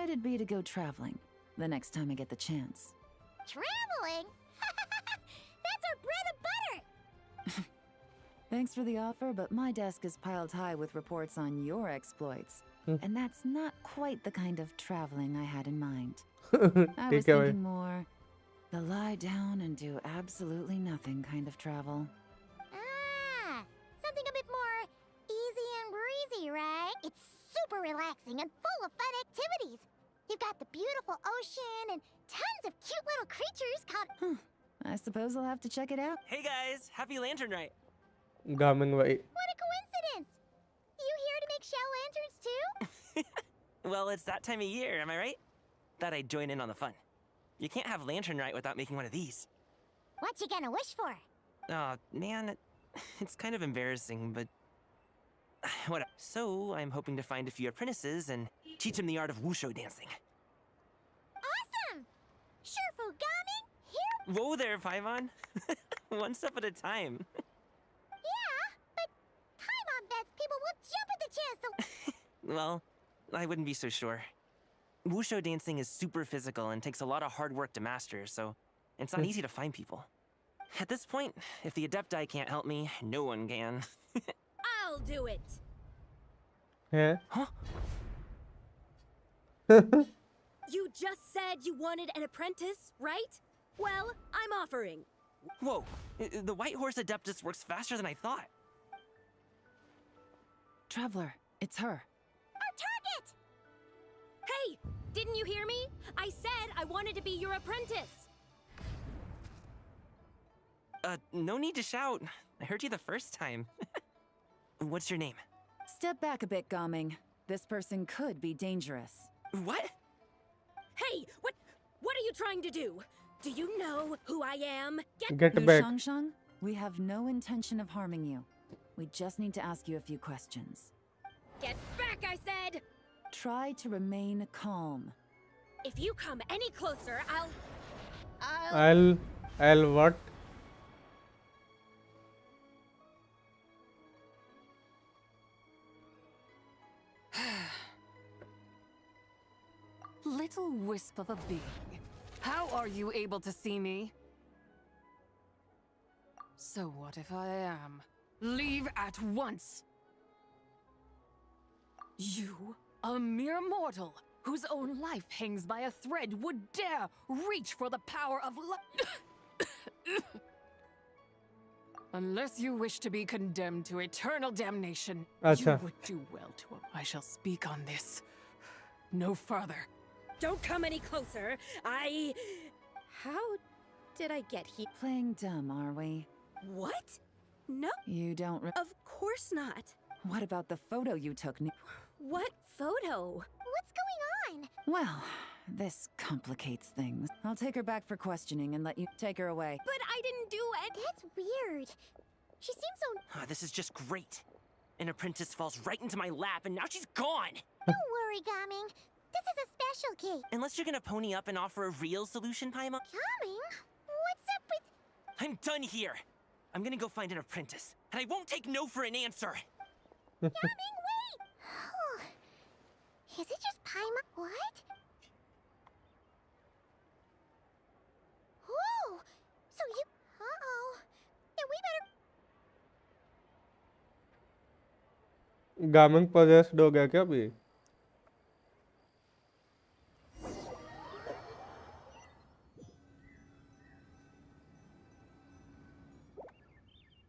it'd be to go traveling the next time I get the chance. Traveling? That's our bread and butter. Thanks for the offer, but my desk is piled high with reports on your exploits. And that's not quite the kind of traveling I had in mind. I was ठीक है भाई thinking more the lie down and do absolutely nothing kind of travel. Ah, something a bit more easy and breezy, right? It's super relaxing and full of fun activities. You've got the beautiful ocean and tons of cute little creatures called... I suppose I'll have to check it out. Hey guys, happy Lantern Rite. गामिंग भाई What a coincidence! You here to make eggshell lanterns too? Well, it's that time of year, am I right? Thought I'd join in on the fun. You can't have Lantern Rite without making one of these. What you gonna wish for? Aw, man, it's kind of embarrassing, but... What? So, I'm hoping to find a few apprentices and teach them the art of wushu dancing. Awesome! Shurfugami, here... Whoa there, Paimon. One step at a time. Yeah, but Paimon bets people will jump at the chance to... Well, I wouldn't be so sure. Wushu dancing is super physical and takes a lot of hard work to master, so it's not easy to find people. At this point, if the Adepti can't help me, no one can. I'll do it. Yeah. Huh? You just said you wanted an apprentice, right? Well, I'm offering. Whoa, the White Horse Adeptus works faster than I thought. Traveler, it's her. Our target! Hey, didn't you hear me? I said I wanted to be your apprentice. No need to shout. I heard you the first time. What's your name? Step back a bit, Gaming. This person could be dangerous. What? Hey, what are you trying to do? Do you know who I am? Get Liu back. Shangshang, we have no intention of harming you. We just need to ask you a few questions. Get back, I said! Try to remain calm. If you come any closer, I'll what? Little wisp of a being. How are you able to see me? So what if I am? Leave at once! You, a mere mortal, whose own life hangs by a thread, would dare reach for the power of Unless you wish to be condemned to eternal damnation, Acha. you would do well to... I shall speak on this. No further. don't come any closer. How did I get here? Playing dumb, are we? What? No, You don't of course not. What about the photo you took? What photo? What's going on? Well, this complicates things. I'll take her back for questioning and let you take her away. But I didn't do it. That's weird. She seems so... This is just great. An apprentice falls right into my lap and now she's gone! Don't worry, Gaming. This is a special case. Unless you're gonna pony up and offer a real solution, Paimon. Gaming? What's up with... I'm done here! I'm gonna go find an apprentice, and I won't take no for an answer! Gaming, wait! Is it just Paimon? What? Whoa! So you... Uh-oh. Then we better... गामिंग possessed हो गया क्या अभी?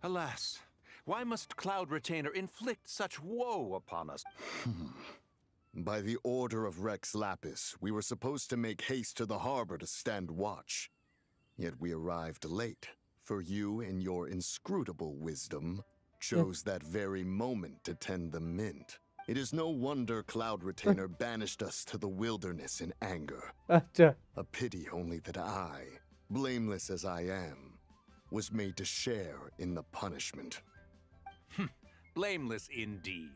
Alas, why must Cloud Retainer inflict such woe upon us? By the order of Rex Lapis, we were supposed to make haste to the harbor to stand watch. Yet we arrived late, for you, in your inscrutable wisdom, chose that very moment to tend the mint. It is no wonder Cloud Retainer banished us to the wilderness in anger. अच्छा. A pity only that I, blameless as I am, was made to share in the punishment. Blameless indeed.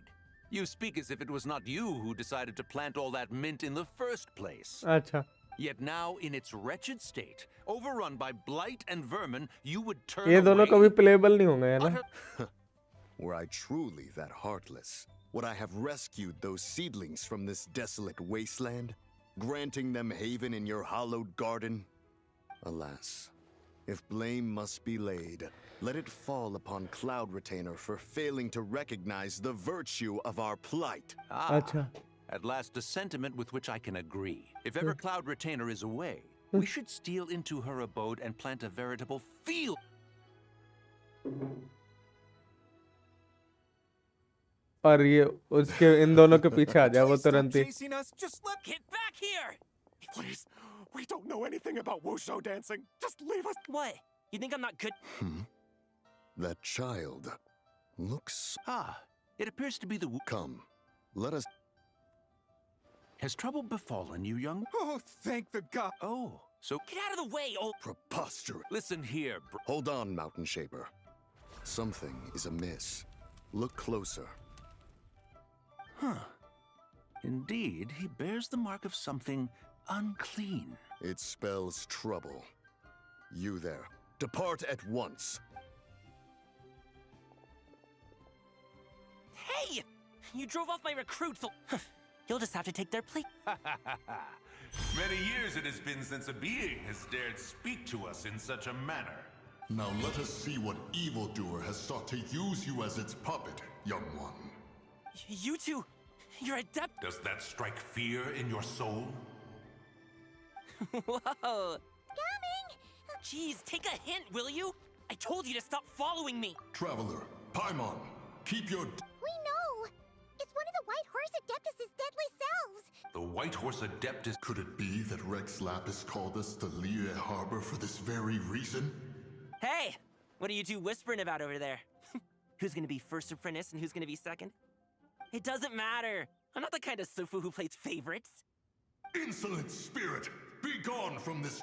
You speak as if it was not you who decided to plant all that mint in the first place. अच्छा. Yet now, in its wretched state, overrun by blight and vermin, you would turn ये दोनों away... कभी playable नहीं होंगे है ना? Were I truly that heartless, would I have rescued those seedlings from this desolate wasteland, granting them haven in your hallowed garden? Alas, if blame must be laid, let it fall upon Cloud Retainer for failing to recognize the virtue of our plight. अच्छा. At last, a sentiment with which I can agree. If ever Cloud Retainer is away, we should steal into her abode and plant a veritable field. और ये उसके इन दोनों के पीछे आ जाए वो तुरंत ही. Chasing us, just let... Get back here! Please, we don't know anything about wushu dancing. Just leave us... What? You think I'm not good? That child looks... It appears to be the... Come, Let us... Has trouble befallen you, young? Oh, thank the god. Oh, so... Get out of the way, old... Preposterous. Listen here, Hold on, Mountain Shaper. Something is amiss. Look closer. Huh. Indeed, he bears the mark of something unclean. It spells trouble. You there. Depart at once. Hey! You drove off my recruits, so... You'll just have to take their place. Many years it has been since a being has dared speak to us in such a manner. Now let us see what evildoer has sought to use you as its puppet, young one. You two, you're adept. Does that strike fear in your soul? Whoa. Coming! Jeez, take a hint, will you? I told you to stop following me. Traveler, Paimon, keep your... We know! It's one of the White Horse Adeptus' deadly selves! The White Horse Adeptus... Could it be that Rex Lapis called us to Liyue Harbor for this very reason? Hey! What are you two whispering about over there? Who's gonna be first apprentice and who's gonna be second? It doesn't matter. I'm not the kind of Sofu who plays favorites. Insolent spirit! Be gone from this...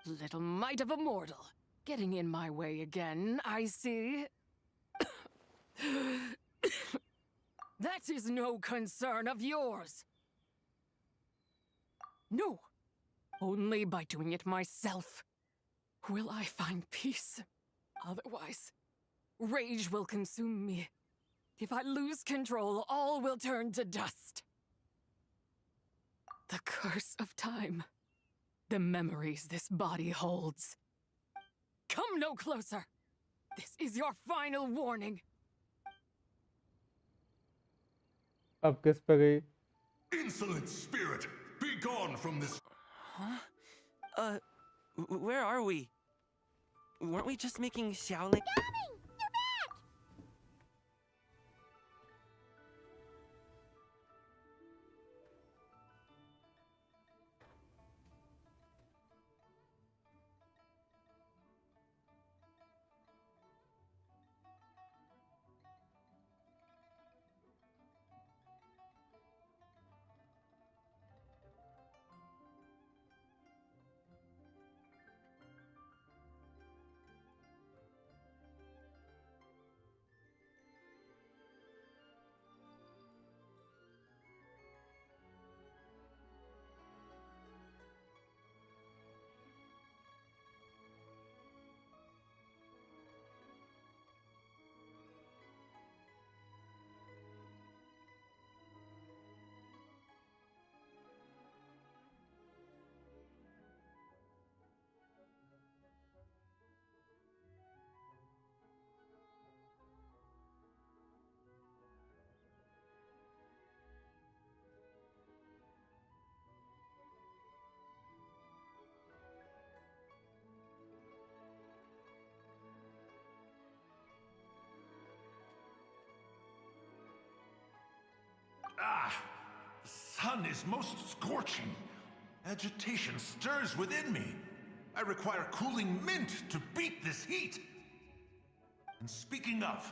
Little mite of a mortal. Getting in my way again, I see. That is no concern of yours. No. Only by doing it myself will I find peace. Otherwise, rage will consume me. If I lose control, all will turn to dust. The curse of time. The memories this body holds. Come no closer. This is your final warning. अब किस पे गई? Insolent spirit! Be gone from this... Huh? Where are we? Weren't we just making Xiaoling? Coming! You're back! Ah! The sun is most scorching. Agitation stirs within me. I require cooling mint to beat this heat. And speaking of,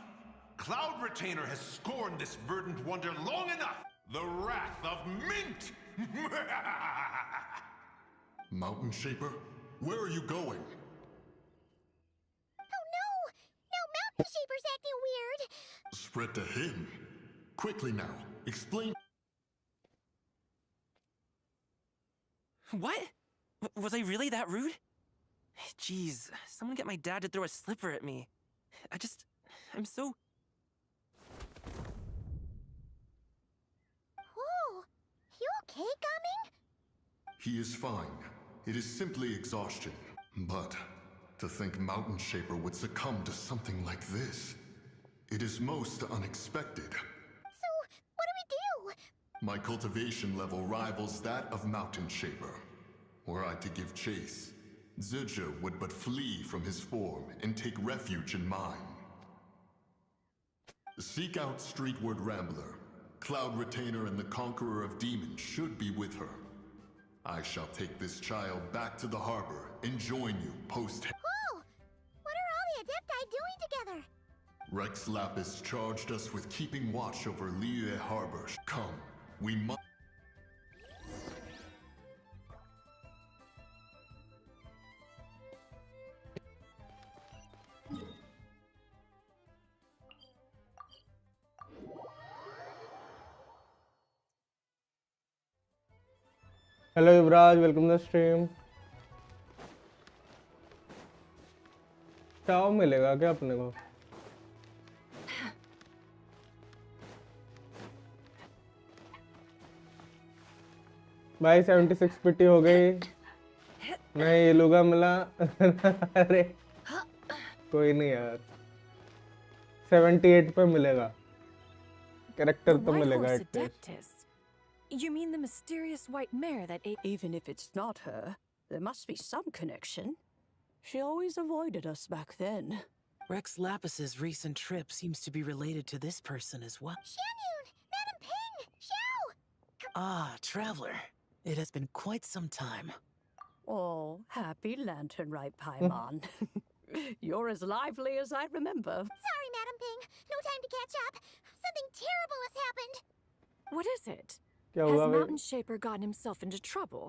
Cloud Retainer has scorned this verdant wonder long enough. The wrath of mint! Mountain Shaper, where are you going? Oh no! Now Mountain Shaper's acting weird! Spread to him. Quickly now, explain... What? Was I really that rude? Jeez, someone get my dad to throw a slipper at me. I'm so... Whoa! You okay, Gaming? He is fine. It is simply exhaustion. But to think Mountain Shaper would succumb to something like this, it is most unexpected. So, what do we do? My cultivation level rivals that of Mountain Shaper. Were I to give chase, Zizha would but flee from his form and take refuge in mine. Seek out Streetward Rambler. Cloud Retainer and the Conqueror of Demons should be with her. I shall take this child back to the harbor and join you post- Whoa! What are all the Adepti doing together? Rex Lapis charged us with keeping watch over Liyue Harbor. Come, we must. Hello Yuvraj, welcome to the stream. चाव मिलेगा क्या अपने को? भाई 76 पिटी हो गई। नहीं ये लुगा मिला। अरे कोई नहीं यार, 78 पे मिलेगा। कैरेक्टर तो मिलेगा at least. You mean the mysterious white mare that ate? Even if it's not her, there must be some connection. She always avoided us back then. Rex Lapis's recent trip seems to be related to this person as well. Xianyun! Madam Ping! Xiao! Ah, traveler. It has been quite some time. Oh, happy lantern ripe Paimon. You're as lively as I remember. Sorry, Madam Ping. No time to catch up. Something terrible has happened. What is it? क्या Has हुआ भाई? Mountain Shaper gotten himself into trouble?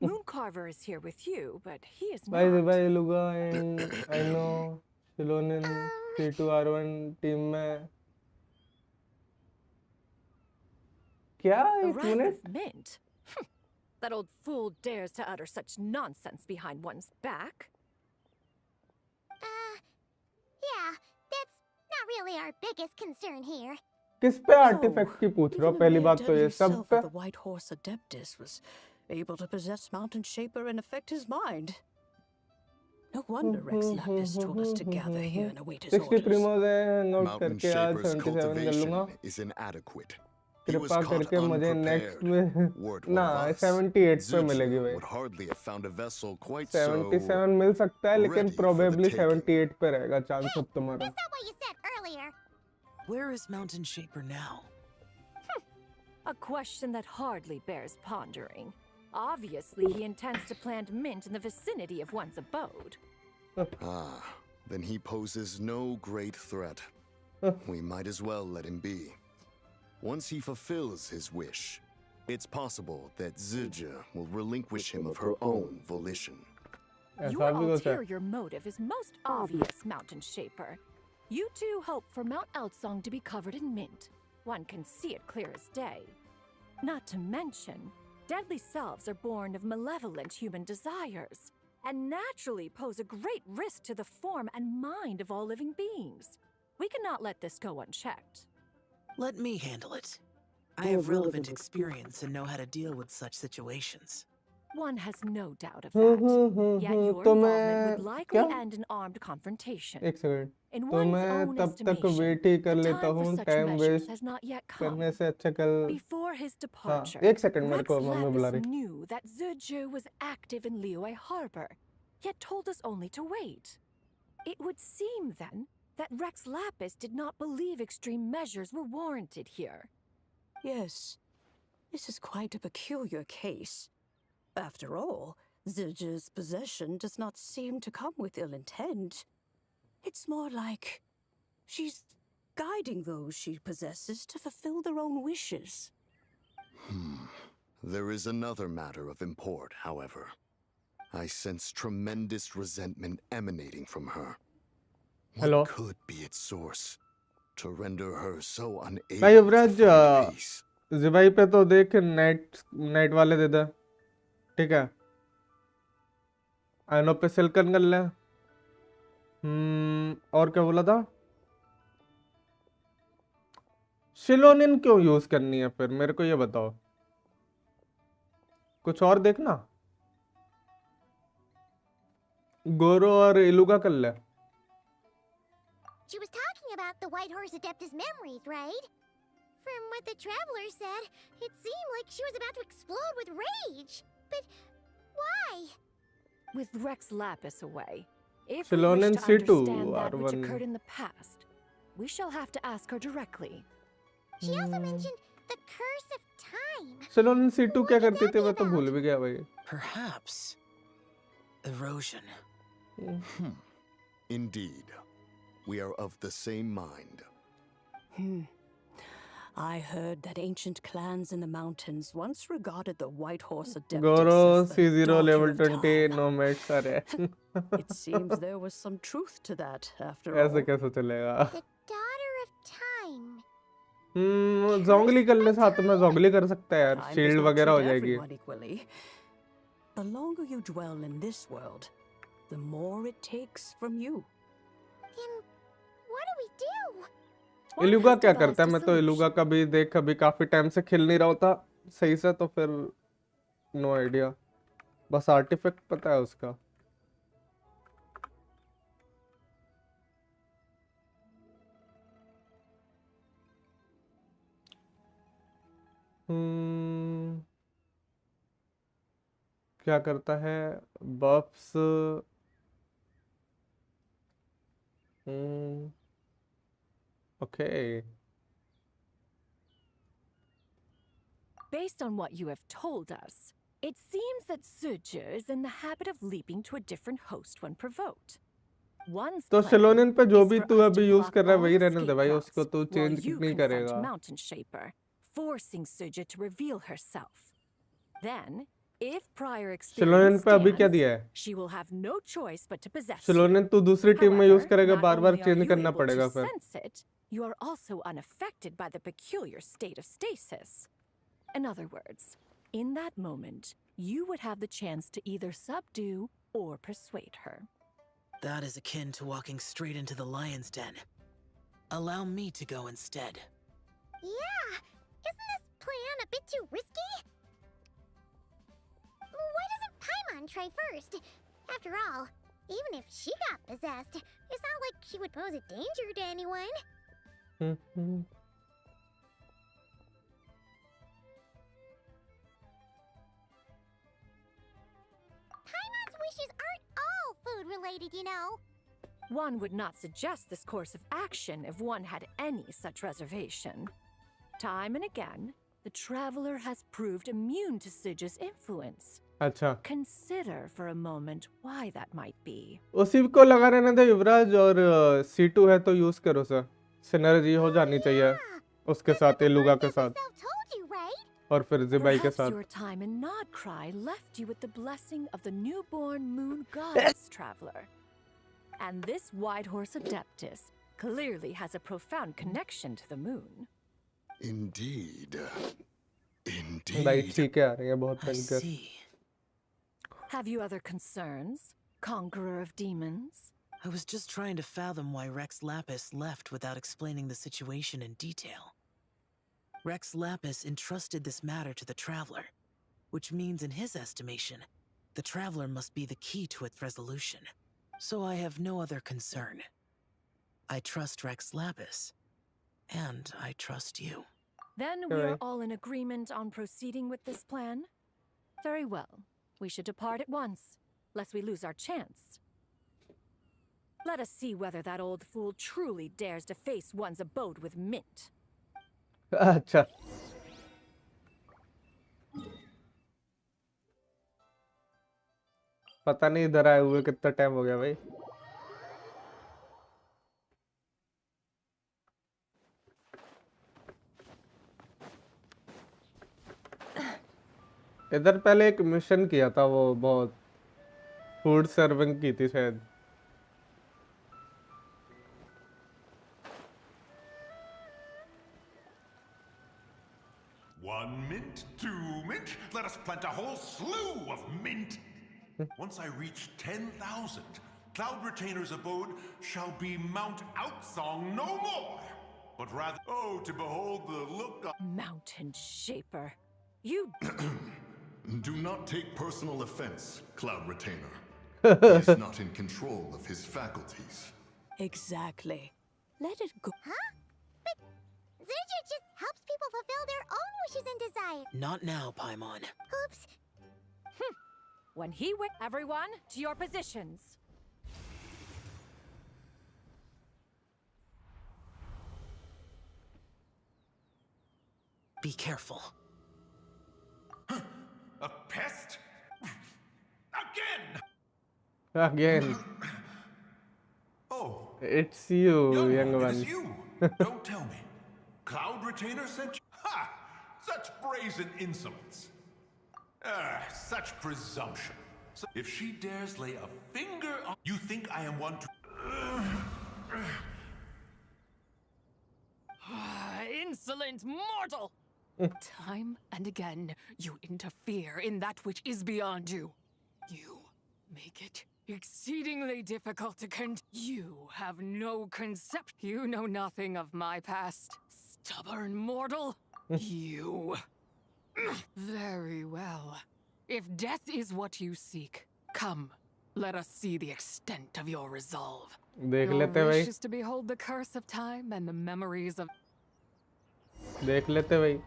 Mooncarver is here with you, but he is भाई not. भाई लुगा and I know शिलोनिन C2R1 team में क्या A एक wrath minute? of mint? That old fool dares to utter such nonsense behind one's back. Yeah, that's not really our biggest concern here. किस पे artefact की पूछ रहा हो? पहली बात तो ये सब पे। The White Horse Adeptus was able to possess Mountain Shaper and affect his mind. No wonder Rex Lapis told us to gather here and await his 63 orders. मोजे नोट Mountain करके आज Shaper's 77 कर cultivation लूँगा। is inadequate. He was कृपा caught करके मुझे next में Word ना of us. 78 पे मिलेगी Zuju भाई। would hardly have found a vessel quite so 77 मिल सकता है लेकिन ready for the probably taking. 78 पे रहेगा चांस अब तुम्हारा। That's not what you said earlier. Where is Mountain Shaper now? A question that hardly bears pondering. Obviously, he intends to plant mint in the vicinity of one's abode. Ah, then he poses no great threat. We might as well let him be. Once he fulfills his wish, it's possible that Zijia will relinquish him of her own volition. Your ulterior motive is most obvious, Mountain Shaper. You two hope for Mount Eltsong to be covered in mint. One can see it clear as day. Not to mention, deadly selves are born of malevolent human desires, and naturally pose a great risk to the form and mind of all living beings. We cannot let this go unchecked. Let me handle it. I have relevant experience and know how to deal with such situations. One has no doubt of that. Yet your तो involvement मैं would likely क्या? end in armed confrontation. एक second. In तो one's मैं own तब तक estimation, wait ही कर the लेता time for हूँ। such time measures waste has not yet come. करने से अच्छा कल। Before his हाँ departure, एक सेकंड मेरे Rex को मम्मी बुला Lapis रही। knew that Ziju was active in Liyue Harbor, yet told us only to wait. It would seem then that Rex Lapis did not believe extreme measures were warranted here. Yes, this is quite a peculiar case. After all, Ziji's possession does not seem to come with ill intent. It's more like she's guiding those she possesses to fulfill their own wishes. There is another matter of import, however. I sense tremendous resentment emanating from her. What Hello? could be its source to render her so unable भाई to Yuvraj find peace? ज़िबाई पे तो देख night वाले दे दे, ठीक है? आयनो पे silken कर ले। और क्या बोला था? शिलोनिन क्यों यूज करनी है फिर? मेरे को ये बताओ। कुछ और देखना। गोरो और इलुगा कर ले। She was talking about the White Horse Adeptus memories, right? From what the traveler said, it seemed like she was about to explode with rage. But why? With Rex Lapis away, if we Shilonen wish to C2 understand that which R1. occurred in the past, we shall have to ask her directly. She also mentioned the curse of time. शिलोनिन C2 क्या करती थी? मैं तो भूल भी गया भाई। Perhaps erosion. Indeed. we are of the same mind. I heard that ancient clans in the mountains once regarded the White Horse Adeptus Goro as the C0 daughter level of 20 time. nomads are It seems there was some truth to that, after ऐसे all. कैसे चलेगा? The daughter of time. जोंगली करने से हाथ में जोंगली कर सकता है यार, Time does शील्ड not वगैरह treat हो जाएगी. everyone equally. The longer you dwell in this world, the more it takes from you. Then what do we do? इलुगा क्या करता है? मैं तो इलुगा का भी देख कभी काफी टाइम से खेल नहीं रहा होता सही से, तो फिर नो आइडिया. बस आर्टिफैक्ट पता है उसका. क्या करता है? बफ्स. Okay. Based on what you have told us, it seems that Surger is in the habit of leaping to a different host when provoked. One's तो plan शिलोनियन पे जो is भी for तू us अभी to यूज block कर रहा है all वही रहने दे escape भाई, routes उसको तू while चेंज you नहीं confront करेगा. Mountain Shaper, forcing Surger to reveal herself. Then, if prior शिलोनियन experience पे अभी क्या stands, दिया है? she will have no choice but to possess you. शिलोनियन तू दूसरी टीम में यूज However, करेगा, not bar bar only are change you करना able to पड़ेगा फिर. sense it, you are also unaffected by the peculiar state of stasis. In other words, in that moment, you would have the chance to either subdue or persuade her. That is akin to walking straight into the lion's den. Allow me to go instead. Yeah, isn't this plan a bit too risky? Why doesn't Paimon try first? After all, even if she got possessed, it's not like she would pose a danger to anyone. Paimon's wishes aren't all food-related, you know. One would not suggest this course of action if one had any such reservation. Time and again, the traveler has proved immune to Surge's influence. अच्छा. Consider for a moment why that might be. उसी को लगा रहने दे युवराज, और C2 है तो use करो sir. Synergy हो जानी चाहिए उसके साथ, इलुगा के साथ, और फिर जिबाई के Perhaps साथ. your time in Nodcry left you with the blessing of the newborn moon goddess traveler. And this White Horse Adeptus clearly has a profound connection to the moon. Indeed. भाई ठीक है, आ रही है बहुत भयंकर. Have you other concerns, Conqueror of Demons? I was just trying to fathom why Rex Lapis left without explaining the situation in detail. Rex Lapis entrusted this matter to the Traveler, which means in his estimation, the Traveler must be the key to its resolution. So I have no other concern. I trust Rex Lapis, and I trust you. Then we are all in agreement on proceeding with this plan? Very well. We should depart at once, lest we lose our chance. Let us see whether that old fool truly dares to face one's abode with Mint. अच्छा. पता नहीं इधर आए हुए कितना time हो गया भाई. इधर पहले एक मिशन किया था, वो बहुत फूड सर्विंग की थी शायद. One mint, 2 mint, let us plant a whole slew of mint. Once I reach 10,000, Cloud Retainer's abode shall be Mount Outsong no more, but rather, oh, to behold the look of... Mountain Shaper, you... Do not take personal offense, Cloud Retainer. He is not in control of his faculties. Exactly. Let it go. Huh? But Zerger just helps people fulfill their own wishes and desires. Not now, Paimon. Oops. When he went, everyone, to your positions. Be careful. A pest? Again! Again. Oh, It's you, young It one. is you. Don't tell me. Cloud Retainer sent you? Ha! Such brazen insolence. Such presumption. So if she dares lay a finger on... You think I am one to... Insolent mortal! Time and again, you interfere in that which is beyond you. You make it exceedingly difficult to You have no concept. You know nothing of my past. Stubborn mortal. You. Very well. If death is what you seek, come, let us see the extent of your resolve. देख Your लेते भाई. wish is to behold the curse of time and the memories of... देख लेते भाई.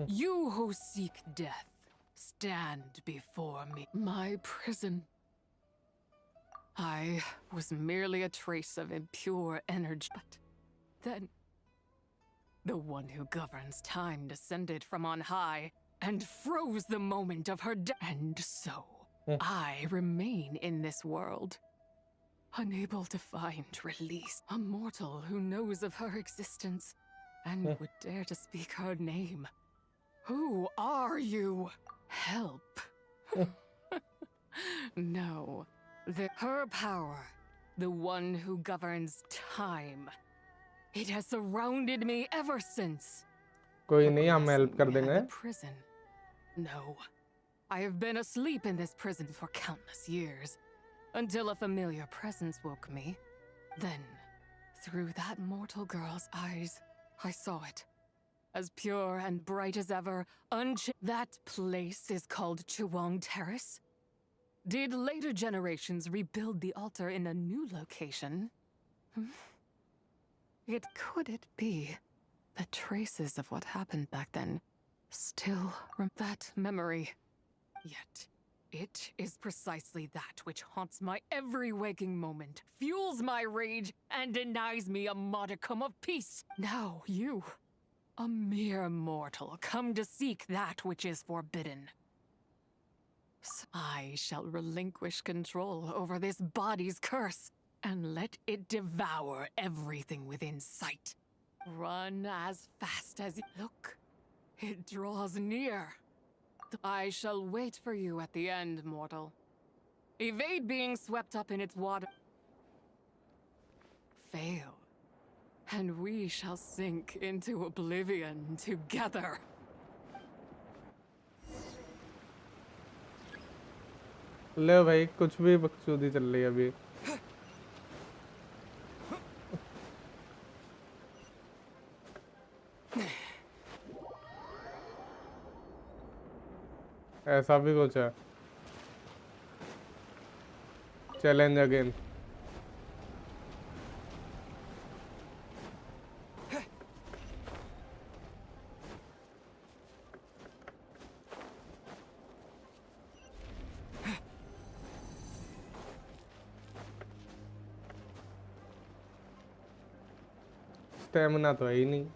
You who seek death, stand before me. My prison. I was merely a trace of impure energy, but then the one who governs time descended from on high and froze the moment of her death. And so, I remain in this world, unable to find release. A mortal who knows of her existence and would dare to speak her name. Who are you? Help. No. Her power, the one who governs time. It has surrounded me ever since. कोई नहीं, हम help कर देंगे. Prison. No. I have been asleep in this prison for countless years, until a familiar presence woke me. Then, through that mortal girl's eyes, I saw it. As pure and bright as ever, that place is called Chuang Terrace. Did later generations rebuild the altar in a new location? Could it be that traces of what happened back then still that memory? Yet, it is precisely that which haunts my every waking moment, fuels my rage, and denies me a modicum of peace. Now you, a mere mortal, come to seek that which is forbidden. I shall relinquish control over this body's curse and let it devour everything within sight. Run as fast as you look. It draws near. I shall wait for you at the end, mortal. Evade being swept up in its water. Fail. And we shall sink into oblivion together. ले भाई, कुछ भी बकचोदी चल रही है अभी. ऐसा भी कुछ है. Challenge again. स्टैमिना तो है ही नहीं.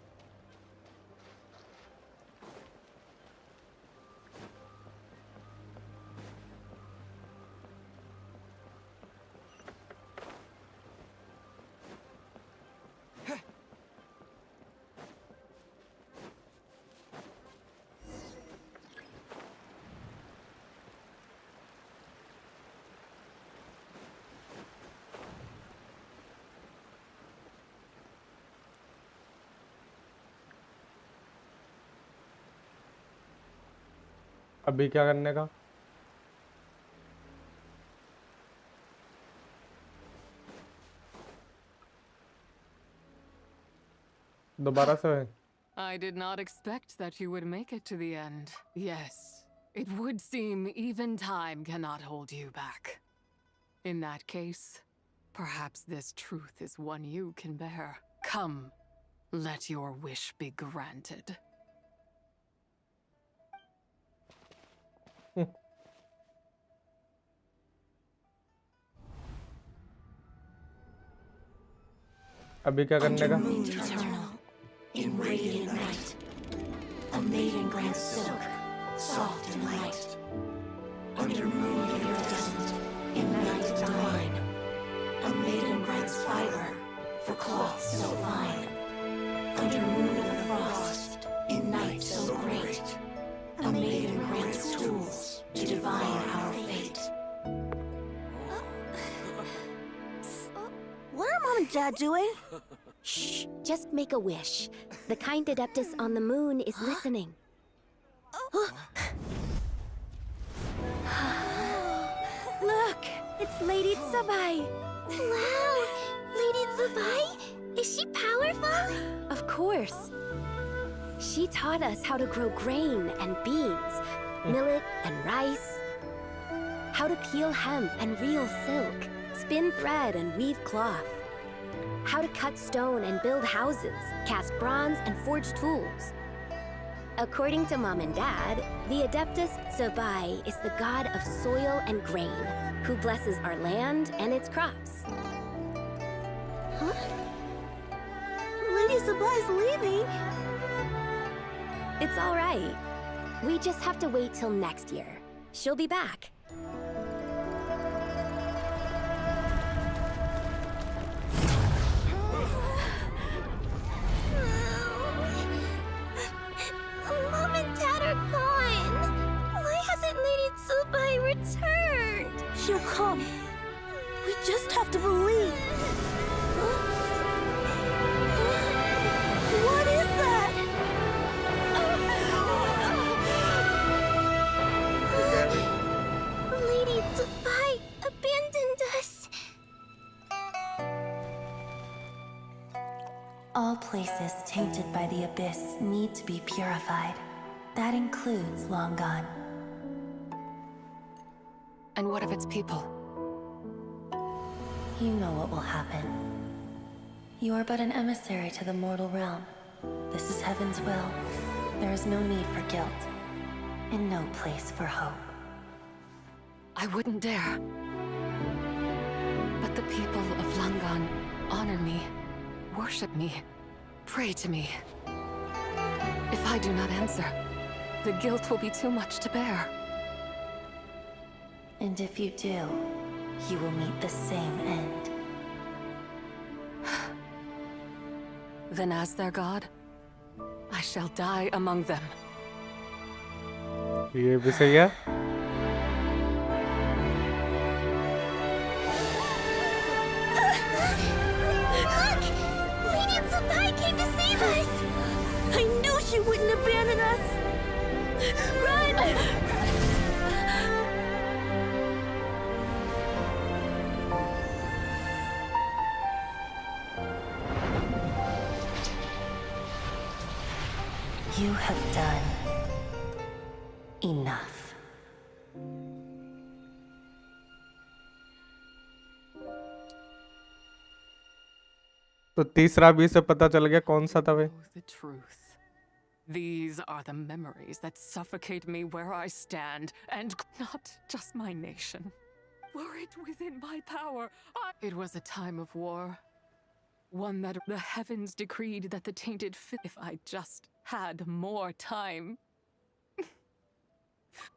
अभी क्या करने का? दोबारा से है. I did not expect that you would make it to the end. Yes, it would seem even time cannot hold you back. In that case, perhaps this truth is one you can bear. Come, let your wish be granted. अभी क्या करने का? Moon eternal, in radiant night, a maiden grants silk, soft and light. Under moon iridescent, in night divine, a maiden grants fiber for cloth so fine. Under moon of frost, in night so great, a maiden grants tools to divine our fate. What are Mom and Dad doing? Shh, just make a wish. The kind Adeptus on the moon is listening. Look, it's Lady Tsubai. Wow, Lady Tsubai? Is she powerful? Of course. She taught us how to grow grain and beans, millet and rice, how to peel hemp and reel silk, spin thread and weave cloth, how to cut stone and build houses, cast bronze and forge tools. According to Mom and Dad, the Adeptus Tsubai is the god of soil and grain, who blesses our land and its crops. Huh? Lady Tsubai's leaving. It's all right. We just have to wait till next year. She'll be back. Mom and Dad are gone. Why hasn't Lady Tsubai returned? She'll come. We just have to believe. What is that? Lady Tsubai abandoned us. All places tainted by the abyss need to be purified. That includes Long Gone. And what of its people? You know what will happen. You are but an emissary to the mortal realm. This is Heaven's will. There is no need for guilt, and no place for hope. I wouldn't dare. But the people of Langan honor me, worship me, pray to me. If I do not answer, the guilt will be too much to bear. And if you do, you will meet the same end. Then as their god, I shall die among them. ये भी सही है. Look! Lady Tsubai came to save us! I knew she wouldn't abandon us! Run! You have done enough. तो तीसरा भी से पता चल गया कौन सा था वे. The truth. These are the memories that suffocate me where I stand, and not just my nation. Were it within my power, It was a time of war. One that the heavens decreed that the tainted if I just had more time.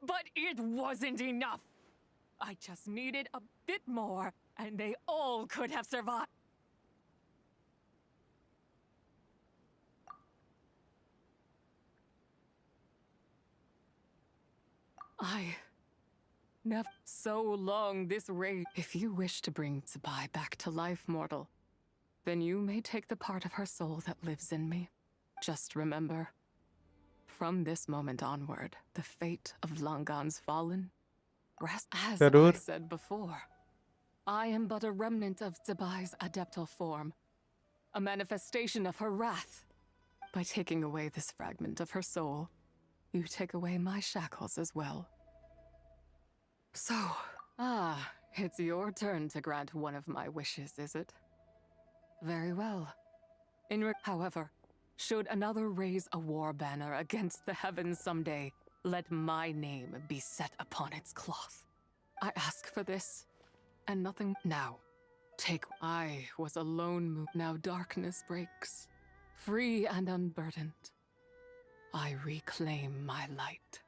But it wasn't enough. I just needed a bit more, and they all could have survived. I never so long this rage. If you wish to bring Tsubai back to life, mortal, then you may take the part of her soul that lives in me. Just remember, from this moment onward, the fate of Langan's fallen rests. As I said before, I am but a remnant of Tsubai's adeptal form, a manifestation of her wrath. By taking away this fragment of her soul, you take away my shackles as well. So, it's your turn to grant one of my wishes, is it? Very well. However, should another raise a war banner against the heavens someday, let my name be set upon its cloth. I ask for this, and nothing now. I was a lone moon. Now darkness breaks. Free and unburdened, I reclaim my light.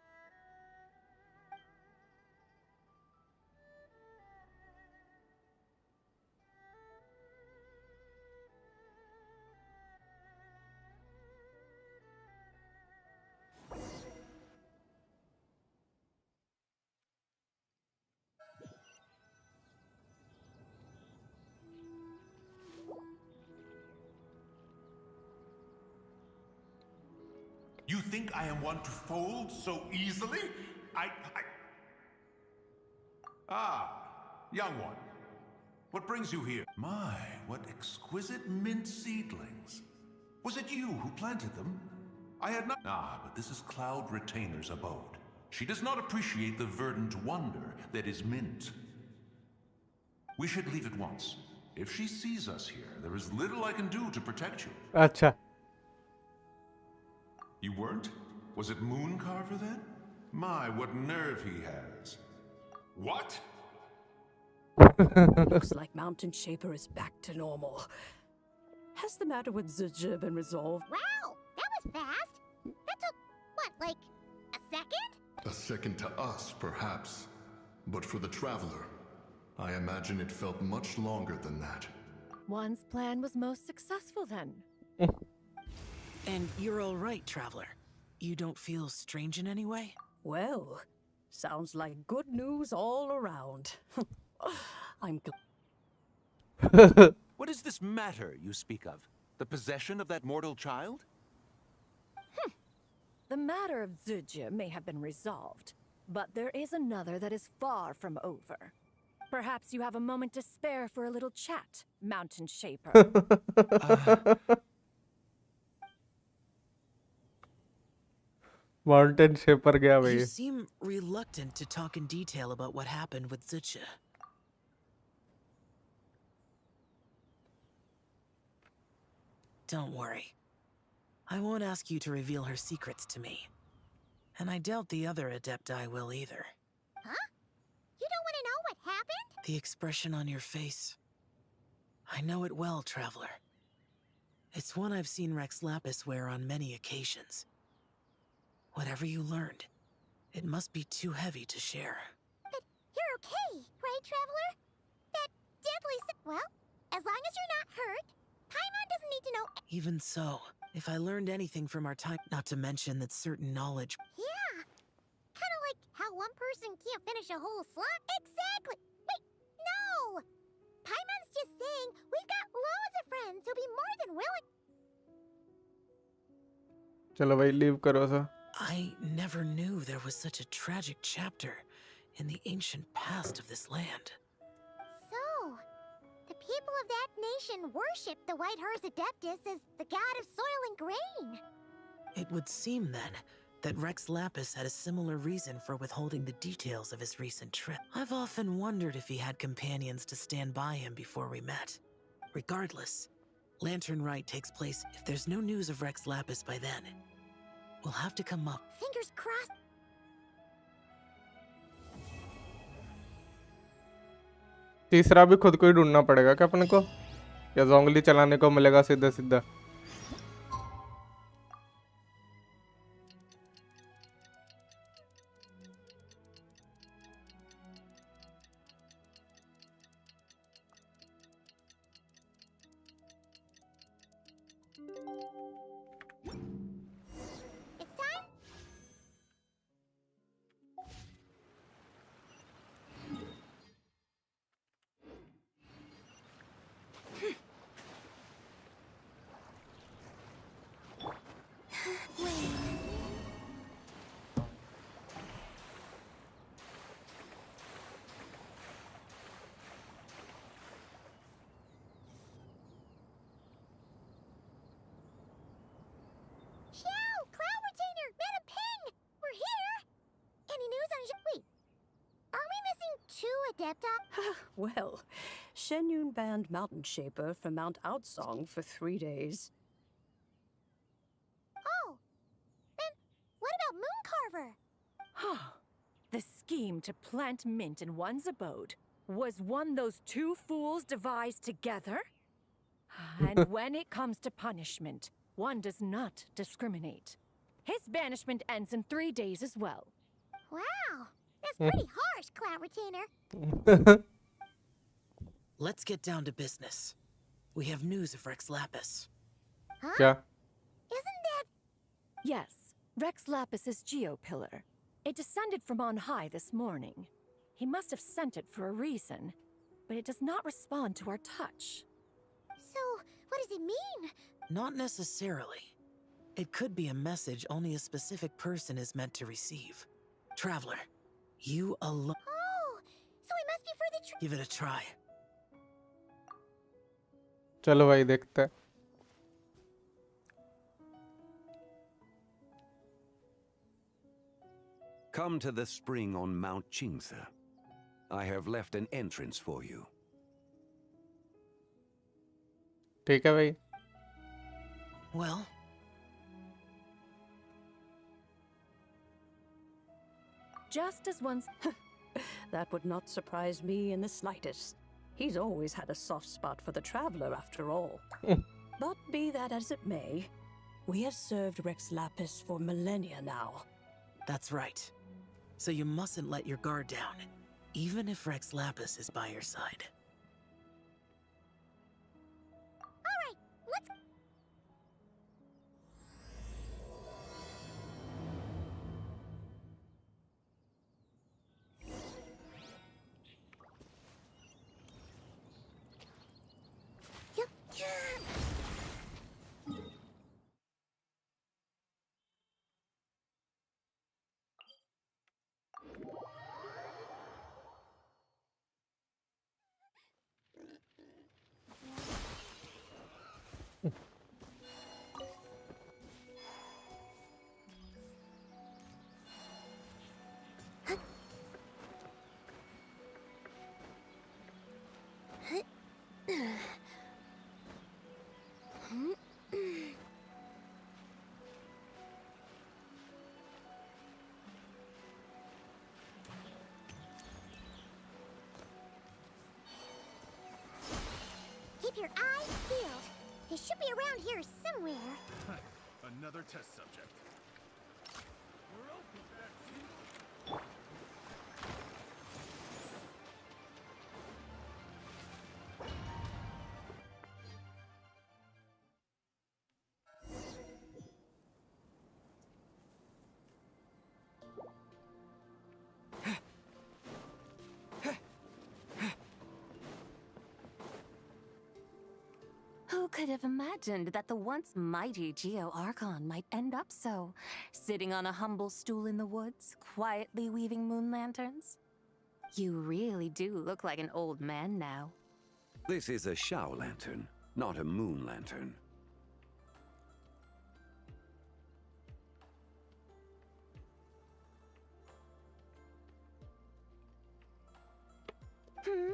You think I am one to fold so easily? Young one. What brings you here? My, what exquisite mint seedlings. Was it you who planted them? I had not... but this is Cloud Retainer's abode. She does not appreciate the verdant wonder that is mint. We should leave at once. If she sees us here, there is little I can do to protect you. अच्छा. You weren't? Was it Mooncarver then? My, what nerve he has. What? Looks like Mountain Shaper is back to normal. Has the matter with Zizha been resolved? Wow, that was fast. That took, what, like a second? A second to us, perhaps. But for the Traveler, I imagine it felt much longer than that. One's plan was most successful then. And you're all right, Traveler. You don't feel strange in any way? Well, sounds like good news all around. I'm What is this matter you speak of? The possession of that mortal child? The matter of Zizha may have been resolved, but there is another that is far from over. Perhaps you have a moment to spare for a little chat, Mountain Shaper. Mountain Shaper गया भाई. You seem reluctant to talk in detail about what happened with Zizha. Don't worry. I won't ask you to reveal her secrets to me. And I doubt the other Adepti will either. Huh? You don't want to know what happened? The expression on your face. I know it well, Traveler. It's one I've seen Rex Lapis wear on many occasions. Whatever you learned, it must be too heavy to share. But you're okay, right, Traveler? That deadly well, as long as you're not hurt, Paimon doesn't need to know. Even so, if I learned anything from our time, not to mention that certain knowledge... Yeah. Kind of like how one person can't finish a whole slot. Exactly. Wait, no! Paimon's just saying we've got loads of friends who'll be more than willing. चलो भाई leave करो सा. I never knew there was such a tragic chapter in the ancient past of this land. So, the people of that nation worship the White Horse Adeptus as the god of soil and grain. It would seem, then, that Rex Lapis had a similar reason for withholding the details of his recent trip. I've often wondered if he had companions to stand by him before we met. Regardless, Lantern Rite takes place if there's no news of Rex Lapis by then. We'll have to come up. Fingers crossed. तीसरा भी खुद को ही ढूंढना पड़ेगा क्या अपने को, या जोंगली चलाने को मिलेगा सीधा सीधा? Well, Shenyun banned Mountain Shaper from Mount Outsong for 3 days. Oh, then what about Mooncarver? The scheme to plant mint in one's abode Was one those two fools devised together? And when it comes to punishment, one does not discriminate. His banishment ends in 3 days as well. Wow, that's pretty harsh, Cloud Retainer. Let's get down to business. We have news of Rex Lapis. Huh? क्या? Isn't that... Yes, Rex Lapis's geopillar. It descended from on high this morning. He must have sent it for a reason, but it does not respond to our touch. So, what does it mean? Not necessarily. It could be a message only a specific person is meant to receive. Traveler, you alone. Oh, so it must be for the... Give it a try. चलो भाई देखते हैं. Come to the spring on Mount Qingse. I have left an entrance for you. ठीक है भाई. Well, Just as once... That would not surprise me in the slightest. He's always had a soft spot for the traveler, after all. But be that as it may, we have served Rex Lapis for millennia now. that's right. So you mustn't let your guard down, even if Rex Lapis is by your side. All right, let's... Keep your eyes peeled. He should be around here somewhere. Another test subject. Who could have imagined that the once mighty Geo Archon might end up so, sitting on a humble stool in the woods, quietly weaving moon lanterns? You really do look like an old man now. This is a Shao lantern, not a moon lantern. Hmm?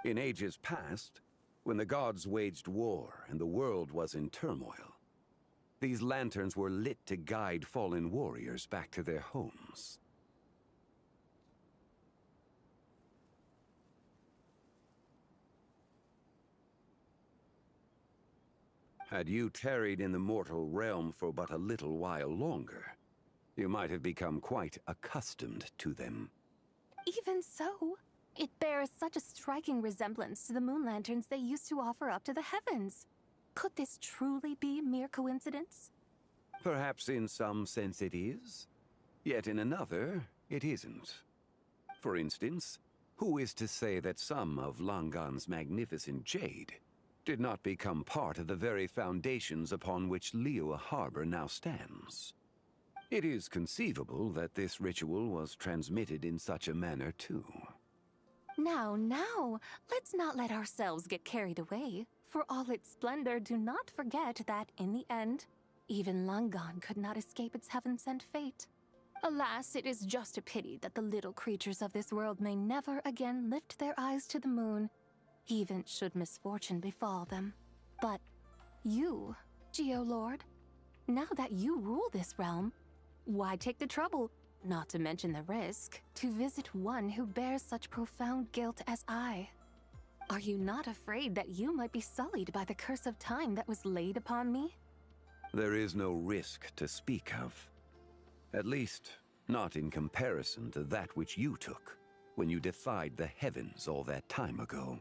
In ages past, when the gods waged war and the world was in turmoil, these lanterns were lit to guide fallen warriors back to their homes. Had you tarried in the mortal realm for but a little while longer, you might have become quite accustomed to them. Even so, it bears such a striking resemblance to the moon lanterns they used to offer up to the heavens. Could this truly be mere coincidence? Perhaps in some sense it is, yet in another, it isn't. For instance, who is to say that some of Langan's magnificent jade did not become part of the very foundations upon which Liyue Harbor now stands? It is conceivable that this ritual was transmitted in such a manner too. Now, let's not let ourselves get carried away. For all its splendor, do not forget that, in the end, even Langan could not escape its heaven-sent fate. Alas, it is just a pity that the little creatures of this world may never again lift their eyes to the moon, even should misfortune befall them. But you, Geolord, now that you rule this realm, why take the trouble, not to mention the risk, to visit one who bears such profound guilt as I? Are you not afraid that you might be sullied by the curse of time that was laid upon me? There is no risk to speak of. At least, not in comparison to that which you took when you defied the heavens all that time ago.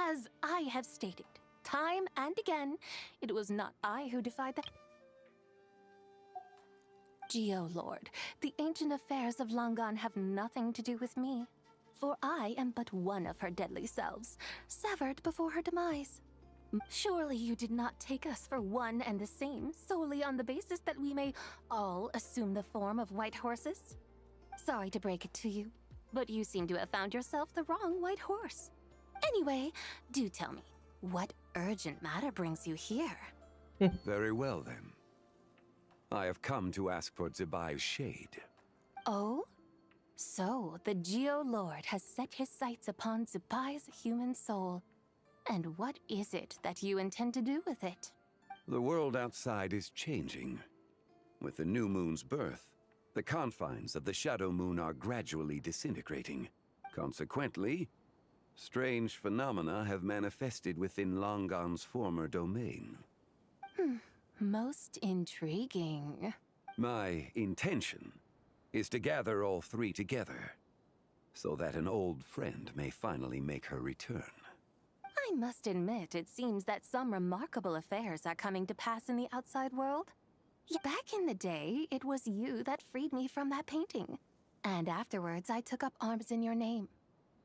As I have stated, time and again, it was not I who defied the... Geolord, the ancient affairs of Langan have nothing to do with me, for I am but one of her deadly selves, severed before her demise. Surely you did not take us for one and the same, solely on the basis that we may all assume the form of white horses? Sorry to break it to you, but you seem to have found yourself the wrong white horse. Anyway, do tell me, what urgent matter brings you here? Very well then. I have come to ask for Zibai's shade. Oh? So, the Geolord has set his sights upon Zibai's human soul. And what is it that you intend to do with it? The world outside is changing. With the new moon's birth, the confines of the Shadow Moon are gradually disintegrating. Consequently, strange phenomena have manifested within Langan's former domain. Most intriguing. My intention is to gather all three together, so that an old friend may finally make her return. I must admit, it seems that some remarkable affairs are coming to pass in the outside world. Back in the day, it was you that freed me from that painting. And afterwards, I took up arms in your name.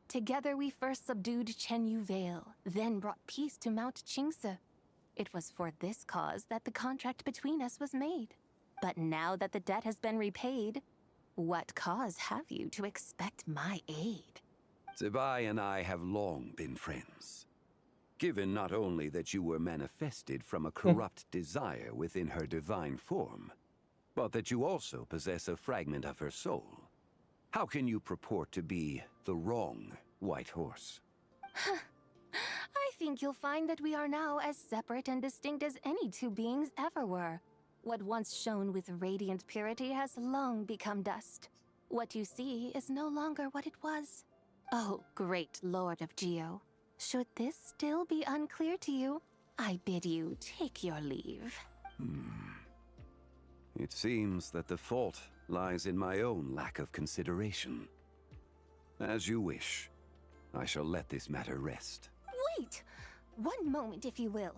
Together, we first subdued Chenyu Vale, then brought peace to Mount Qingse. It was for this cause that the contract between us was made. But now that the debt has been repaid, what cause have you to expect my aid? Zibai and I have long been friends. Given not only that you were manifested from a corrupt desire within her divine form, but that you also possess a fragment of her soul, how can you purport to be the wrong white horse? I think you'll find that we are now as separate and distinct as any two beings ever were. What once shone with radiant purity has long become dust. What you see is no longer what it was. Oh, great Lord of Geo. Should this still be unclear to you, I bid you take your leave. It seems that the fault lies in my own lack of consideration. As you wish. I shall let this matter rest. Wait! One moment, if you will.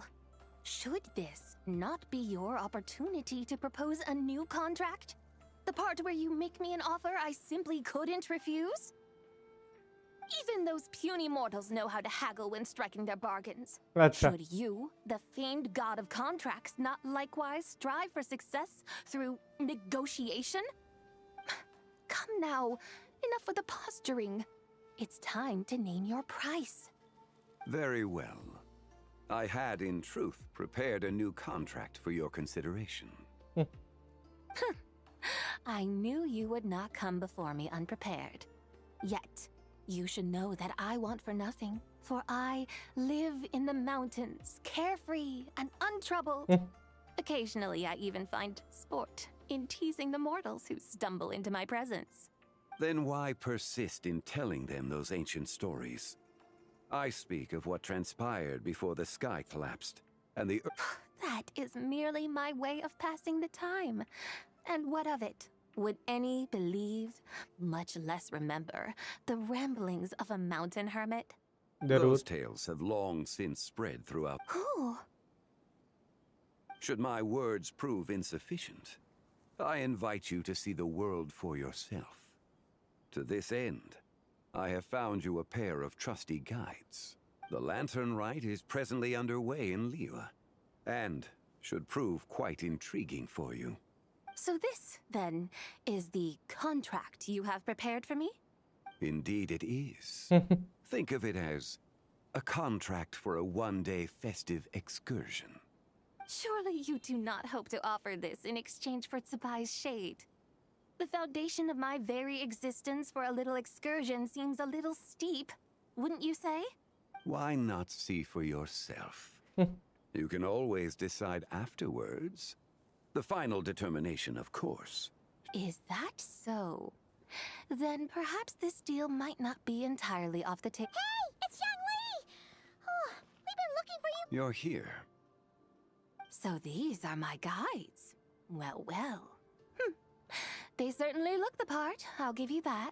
Should this not be your opportunity to propose a new contract? The part where you make me an offer I simply couldn't refuse? Even those puny mortals know how to haggle when striking their bargains. Should you, the famed god of contracts, not likewise strive for success through negotiation? Come now, enough with the posturing. It's time to name your price. Very well. I had, in truth, prepared a new contract for your consideration. I knew you would not come before me unprepared. Yet, you should know that I want for nothing, for I live in the mountains, carefree and untroubled. Occasionally, I even find sport in teasing the mortals who stumble into my presence. Then why persist in telling them those ancient stories? I speak of what transpired before the sky collapsed, and the That is merely my way of passing the time. And what of it? Would any believe, much less remember, the ramblings of a mountain hermit? those tales have long since spread throughout. Who? Should my words prove insufficient, I invite you to see the world for yourself. To this end, I have found you a pair of trusty guides. The lantern rite is presently underway in Liyue, and should prove quite intriguing for you. So this, then, is the contract you have prepared for me? Indeed it is. Think of it as a contract for a one-day festive excursion. Surely you do not hope to offer this in exchange for Tsubai's shade. The foundation of my very existence for a little excursion seems a little steep, wouldn't you say? Why not see for yourself? You can always decide afterwards. The final determination, of course. Is that so? Then perhaps this deal might not be entirely off the table. Hey, it's Zhangli! Oh, we've been looking for you. You're here. So these are my guides. Well, well. They certainly look the part, I'll give you that.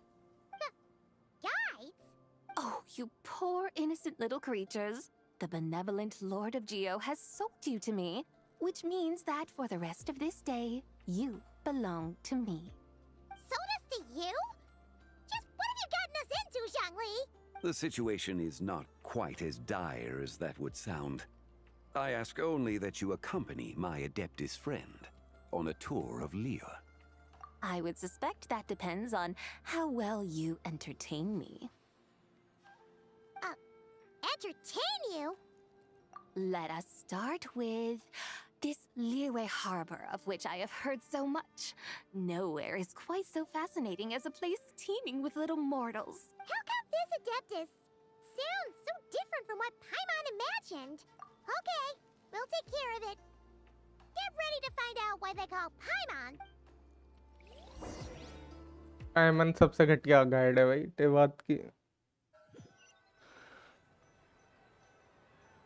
Guides? Oh, you poor innocent little creatures. The benevolent Lord of Geo has sold you to me, which means that for the rest of this day, you belong to me. Sold us to you? Just what have you gotten us into, Zhangli? The situation is not quite as dire as that would sound. I ask only that you accompany my Adeptus friend on a tour of Liyue. I would suspect that depends on how well you entertain me. Entertain you? Let us start with this Liyue harbor of which I have heard so much. Nowhere is quite so fascinating as a place teeming with little mortals. How come this Adeptus sounds so different from what Paimon imagined? Okay, we'll take care of it. Get ready to find out why they call Paimon. पाइमन सबसे घटिया guide है भाई ये बात की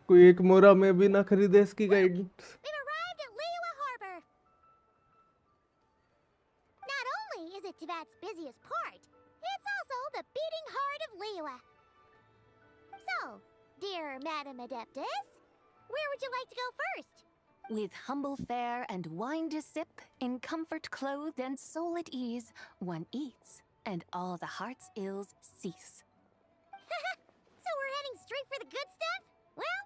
कोई एक मोरा में भी ना खरीदे इसकी guide We've arrived at Liyue Harbor. Not only is it Teyvat's busiest part, it's also the beating heart of Liyue. So, dear Madam Adeptus, where would you like to go first? With humble fare and wine to sip, in comfort clothed and soul at ease, one eats, and all the heart's ills cease. So we're heading straight for the good stuff? Well,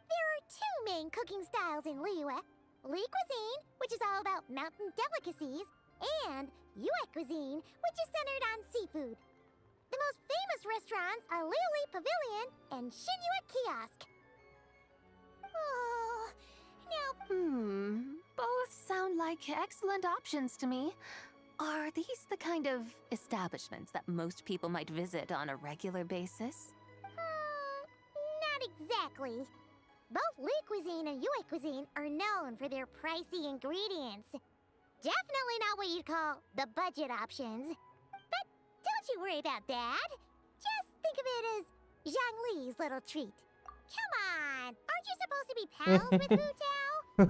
there are two main cooking styles in Liyue. Li cuisine, which is all about mountain delicacies, and Yue cuisine, which is centered on seafood. The most famous restaurants are Liyue Pavilion and Shinyue Kiosk. Oh, now... Both sound like excellent options to me. Are these the kind of establishments that most people might visit on a regular basis? Not exactly. Both Li cuisine and Yue cuisine are known for their pricey ingredients. Definitely not what you'd call the budget options. But don't you worry about that. Just think of it as Zhangli's little treat. Come on, aren't you supposed to be pals with Hu Tao? I'm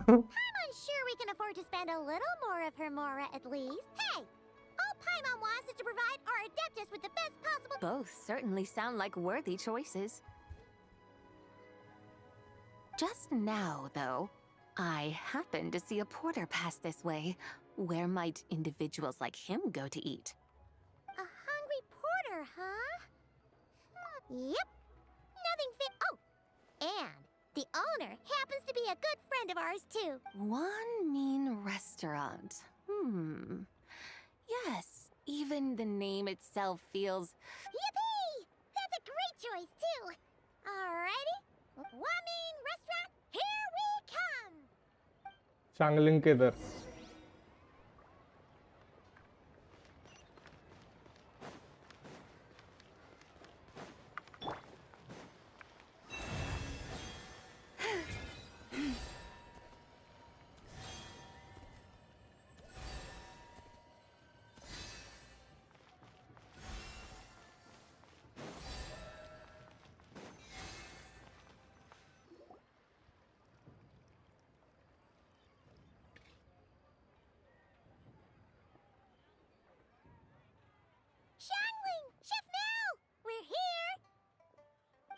unsure we can afford to spend a little more of her mora at least. Hey, all Paimon wants is to provide our Adeptus with the best possible... Both certainly sound like worthy choices. Just now, though, I happened to see a porter pass this way. Where might individuals like him go to eat? A hungry porter, huh? Yep. Nothing fit... Oh, and the owner happens to be a good friend of ours, too. One mean restaurant. Yes, even the name itself feels... Yippee! That's a great choice, too. Alrighty. One mean restaurant, here we come! चांगलिंग के इधर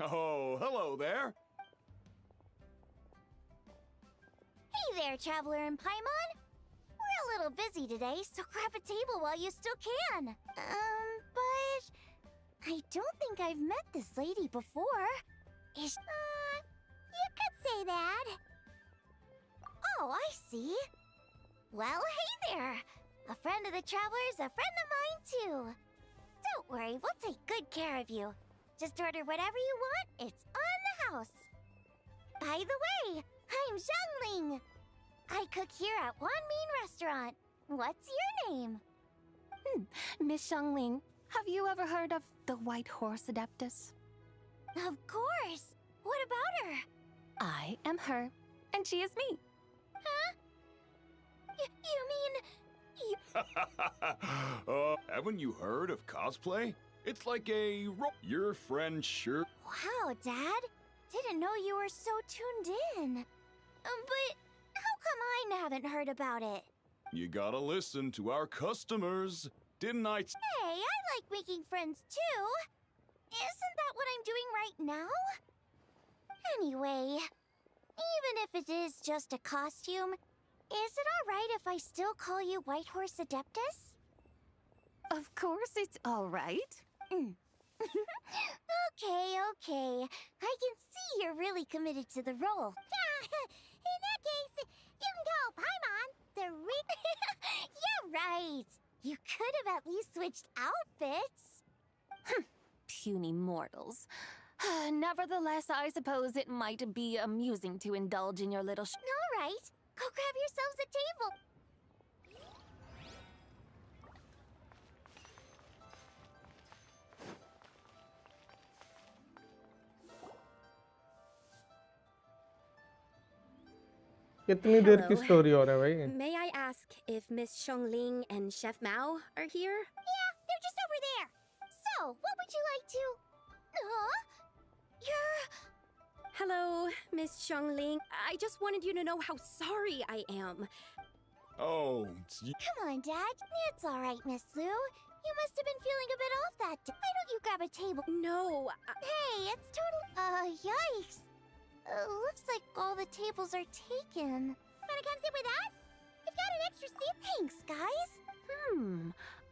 Oh, hello there. Hey there, Traveler and Paimon. We're a little busy today, so grab a table while you still can. But I don't think I've met this lady before. You could say that. Oh, I see. Well, hey there. A friend of the Traveler's a friend of mine, too. Don't worry, we'll take good care of you. Just order whatever you want, it's on the house. By the way, I'm Zhongling. I cook here at Wanmin Restaurant. What's your name? Miss Zhongling, have you ever heard of the White Horse Adeptus? Of course. What about her? I am her, and she is me. Huh? You mean... Haven't you heard of cosplay? It's like a your friend sure. Wow, Dad. Didn't know you were so tuned in. But how come I haven't heard about it? You gotta listen to our customers, didn't I? Hey, I like making friends too. Isn't that what I'm doing right now? Anyway, even if it is just a costume, is it alright if I still call you White Horse Adeptus? Of course it's all right. Okay. I can see you're really committed to the role. In that case, you can call Paimon the Yeah, right. You could have at least switched outfits. Puny mortals. Nevertheless, I suppose it might be amusing to indulge in your little All right. Go grab yourselves a table. कितनी देर की story हो रहा है भाई? May I ask if Miss Zhongling and Chef Mao are here? Yeah, they're just over there. So, what would you like to... Huh? You're... Hello, Miss Zhongling. I just wanted you to know how sorry I am. Oh, Come on, Dad. It's all right, Miss Lu. You must have been feeling a bit off that day. Why don't you grab a table? No. Hey, it's total... yikes. Looks like all the tables are taken. Wanna come sit with us? We've got an extra seat. Thanks, guys.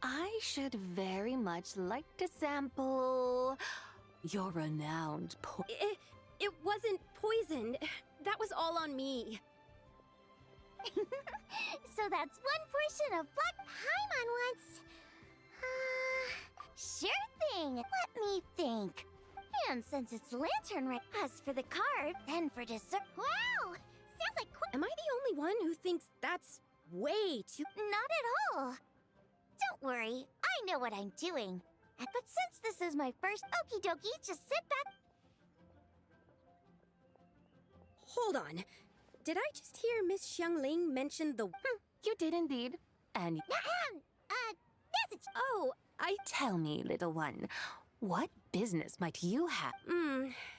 I should very much like to sample your renowned It wasn't poisoned. That was all on me. So that's one portion of Black Paimon wants. Sure thing. Let me think. And since it's lantern right, as for the card, then for dessert. Wow! Sounds like Am I the only one who thinks that's way too... Not at all. Don't worry, I know what I'm doing. But since this is my first okie dokie, just sit back. Hold on. Did I just hear Miss Zhongling mention the... You did indeed. And... Oh, Tell me, little one, what business might you have?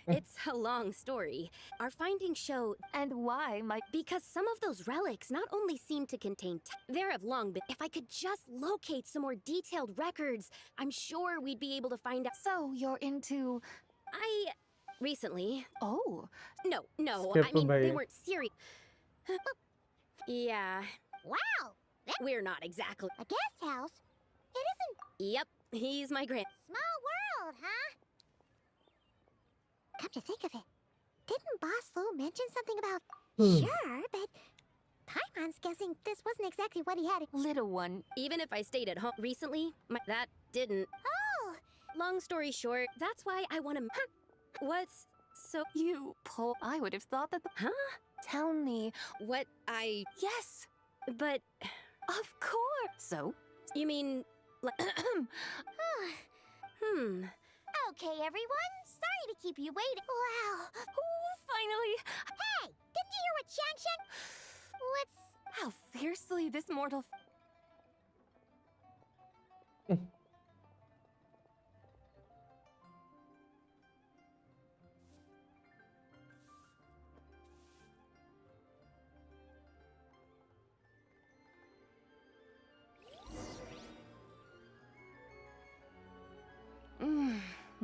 It's a long story. Our findings show... And why might... Because some of those relics not only seem to contain... There have long been... If I could just locate some more detailed records, I'm sure we'd be able to find out... So, you're into... Recently. Oh. No, Skip I mean, away. they weren't serious. Yeah. Wow! We're not exactly... A guest house? It isn't... Yep, he's my grand... Small world, huh? Come to think of it, didn't Boss Lu mention something about... Sure, but... Paimon's guessing this wasn't exactly what he had... Little one. Even if I stayed at home recently, that didn't... Oh! Long story short, that's why I want to... What's... So... You poor... I would have thought that the... Huh? Tell me... What I... Yes! But... Of course! So? You mean... Like... Okay, everyone. Sorry to keep you waiting. Wow. Oh, finally! Hey! Didn't you hear what Shang said? What's... How fiercely this mortal...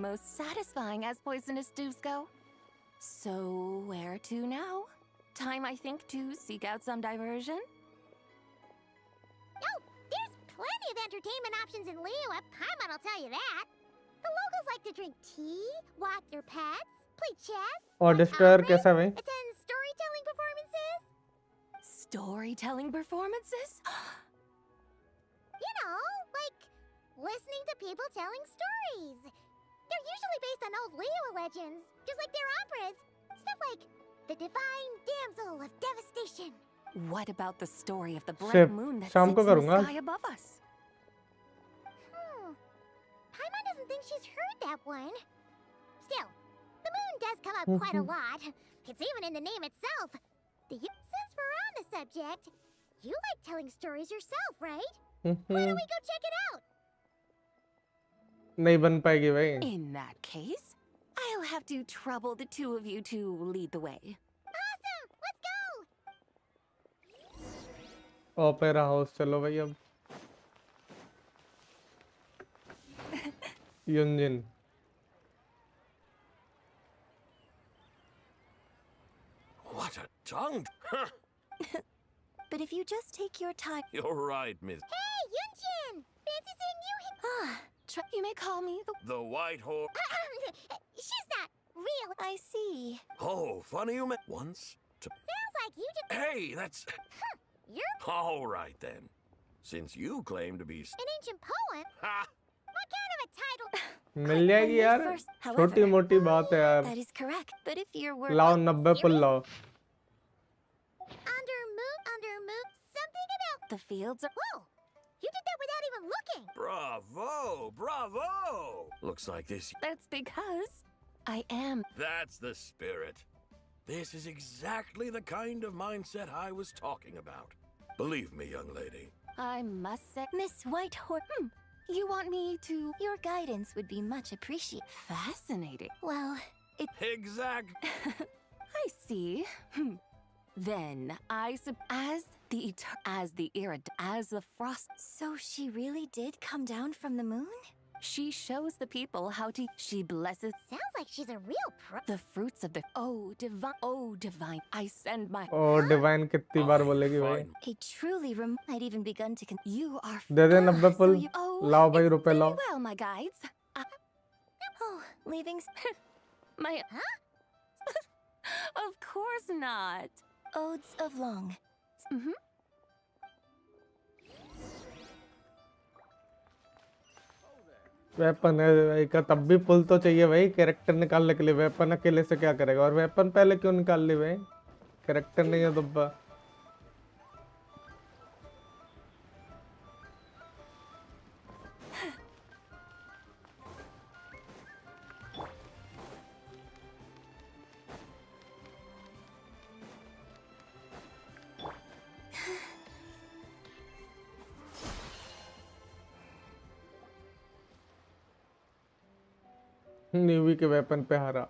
most satisfying as poisonous stews go. So, where to now? Time, I think, to seek out some diversion? Oh, there's plenty of entertainment options in Liyue. Paimon will tell you that. The locals like to drink tea, walk their pets, play chess, और destroyer कैसा है भाई? attend storytelling performances. Storytelling performances? You know, like listening to people telling stories. They're usually based on old Liyue legends, just like their operas. Stuff like The Divine Damsel of Devastation. What about the story of the bright Shit, moon that शाम sits को in the करूँगा। sky above us? Paimon doesn't think she's heard that one. Still, the moon does come up quite a lot. It's even in the name itself. Since we're on the subject, you like telling stories yourself, right? Why don't we go check it out? नहीं बन पाएगी भाई। In that case, I'll have to trouble the two of you to lead the way. Awesome! Let's go! Opera house चलो भाई अब। युनजिन। What a tongue! But if you just take your time. You're right, Miss. Hey, Yunchin! Fancy seeing you here. You may call me The White Horse. She's not real. I see. Oh, funny you met once. Sounds like you just... Hey, that's... You're All right, then. Since you claim to be... an ancient poem? Ha! What kind of a title? मिल जाएगी यार। छोटी मोटी बात है यार। That is correct. But if your work... लाओ 90 पुल लाओ। Under moon, something about... The fields are... Whoa! You did that without even looking! Bravo! Bravo! Looks like this... That's because I am... That's the spirit. This is exactly the kind of mindset I was talking about. Believe me, young lady. I must say... Miss Whitehorse... You want me to... Your guidance would be much appreciated. Fascinating. Well, it... Exact... I see. Then I as the frost. So she really did come down from the moon? She shows the people how to. She blesses. Sounds like she's a real pro. The fruits of the. Oh divine. I send my. Oh divine कितनी बार बोलेगी भाई? A truly I'd even begun to You are. दे दे 90 पुल। लाओ भाई रुपए लाओ। Well, my guides. Oh, leaving. My. Of course not. Odes of Long. Weapon है भाई का तब भी पुल तो चाहिए भाई कैरेक्टर निकालने के लिए। वेपन अकेले से क्या करेगा? और वेपन पहले क्यों निकाल ली भाई? कैरेक्टर नहीं है दुब्बा। न्यूवी के वेपन पे हारा।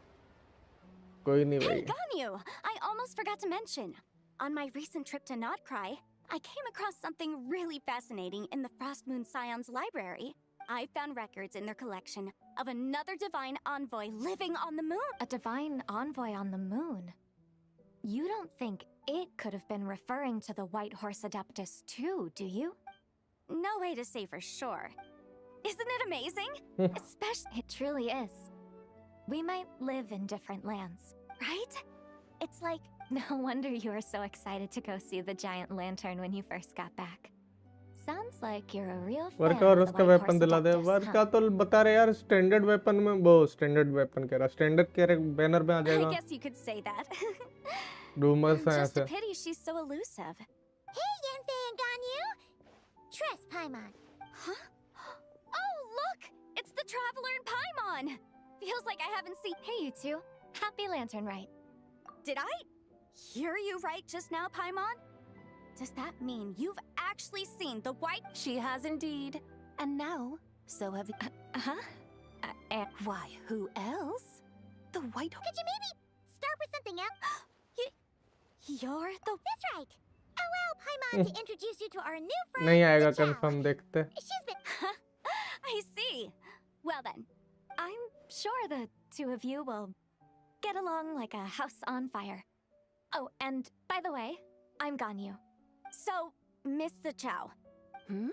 कोई नहीं भाई। Hey, Ganyu! I almost forgot to mention. On my recent trip to Notcry, I came across something really fascinating in the Frost Moon Scion's library. I found records in their collection of another divine envoy living on the moon. A divine envoy on the moon? You don't think it could have been referring to the White Horse Adeptus too, do you? No way to say for sure. Isn't it amazing? Especially, it truly is. We might live in different lands, right? It's like, no wonder you were so excited to go see the giant lantern when you first got back. Sounds like you're a real fan वर्का और of the उसका White weapon Horse दिला दे। Adeptus, वर्का तो बता रहे यार standard weapon में वो standard weapon कह रहा स्टैंडर्ड के बैनर में आ I जाएगा। guess you could say that. Rumours हैं Just ऐसे। a pity she's so elusive. Hey, Yanfei and Ganyu! Tress Paimon. Huh? Oh, look! It's the Traveler and Paimon! Feels like I haven't seen... Hey, you two. Happy Lantern Rite. Did I hear you right just now, Paimon? Does that mean you've actually seen the white... She has indeed. And now, so have you... and why, who else? The White Horse... Could you maybe start with something else? You're the... That's right. Allow Paimon to introduce you to our new friend. नहीं आएगा confirm देखते। She's been... I see. Well then, I'm sure the two of you will get along like a house on fire. Oh, and by the way, I'm Ganyu. So, Mr. Chow. Hmm?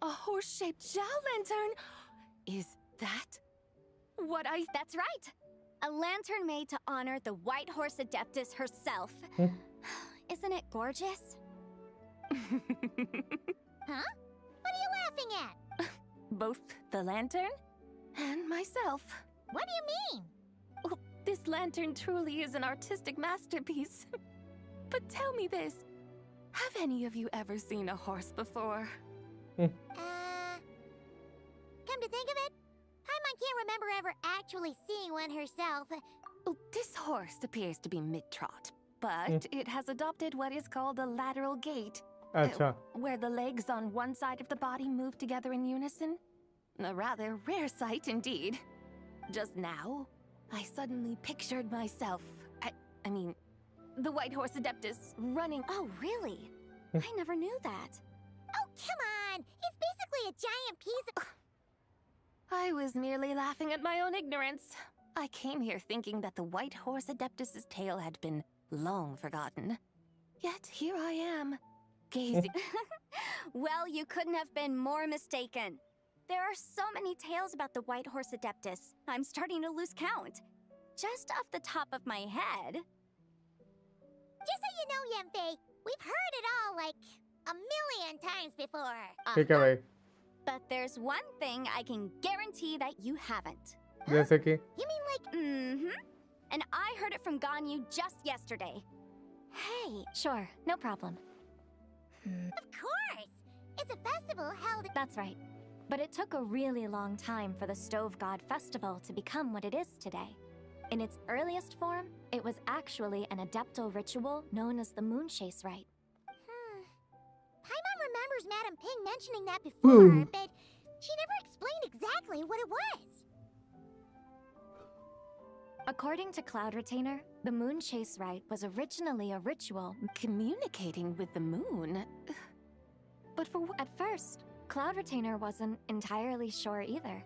A horse-shaped Zhao lantern? Is that what I... That's right! A lantern made to honor the White Horse Adeptus herself. Isn't it gorgeous? Huh? What are you laughing at? Both the lantern and myself. What do you mean? Oh, this lantern truly is an artistic masterpiece. But tell me this. Have any of you ever seen a horse before? Come to think of it, Paimon can't remember ever actually seeing one herself. Oh, this horse appears to be mid-trot, but it has adopted what is called a lateral gait. Acha. Where the legs on one side of the body move together in unison. A rather rare sight indeed. Just now, I suddenly pictured myself, I mean, the White Horse Adeptus running... Oh, really? I never knew that. Oh, come on! It's basically a giant piece of... I was merely laughing at my own ignorance. I came here thinking that the White Horse Adeptus's tale had been long forgotten. Yet here I am, gazing... Well, you couldn't have been more mistaken. There are so many tales about the White Horse Adeptus, I'm starting to lose count. Just off the top of my head... Just so you know, Yanfei, we've heard it all like a million times before. ठीक है भाई. But there's one thing I can guarantee that you haven't. जैसे कि? You mean like, mm-hmm? And I heard it from Ganyu just yesterday. Hey, sure, no problem. Of course! It's a festival held... That's right. But it took a really long time for the Stove God Festival to become what it is today. In its earliest form, it was actually an adeptal ritual known as the Moon Chase Rite. Paimon remembers Madame Ping mentioning that before, but she never explained exactly what it was. According to Cloud Retainer, the Moon Chase Rite was originally a ritual communicating with the moon. But at first, Cloud Retainer wasn't entirely sure either,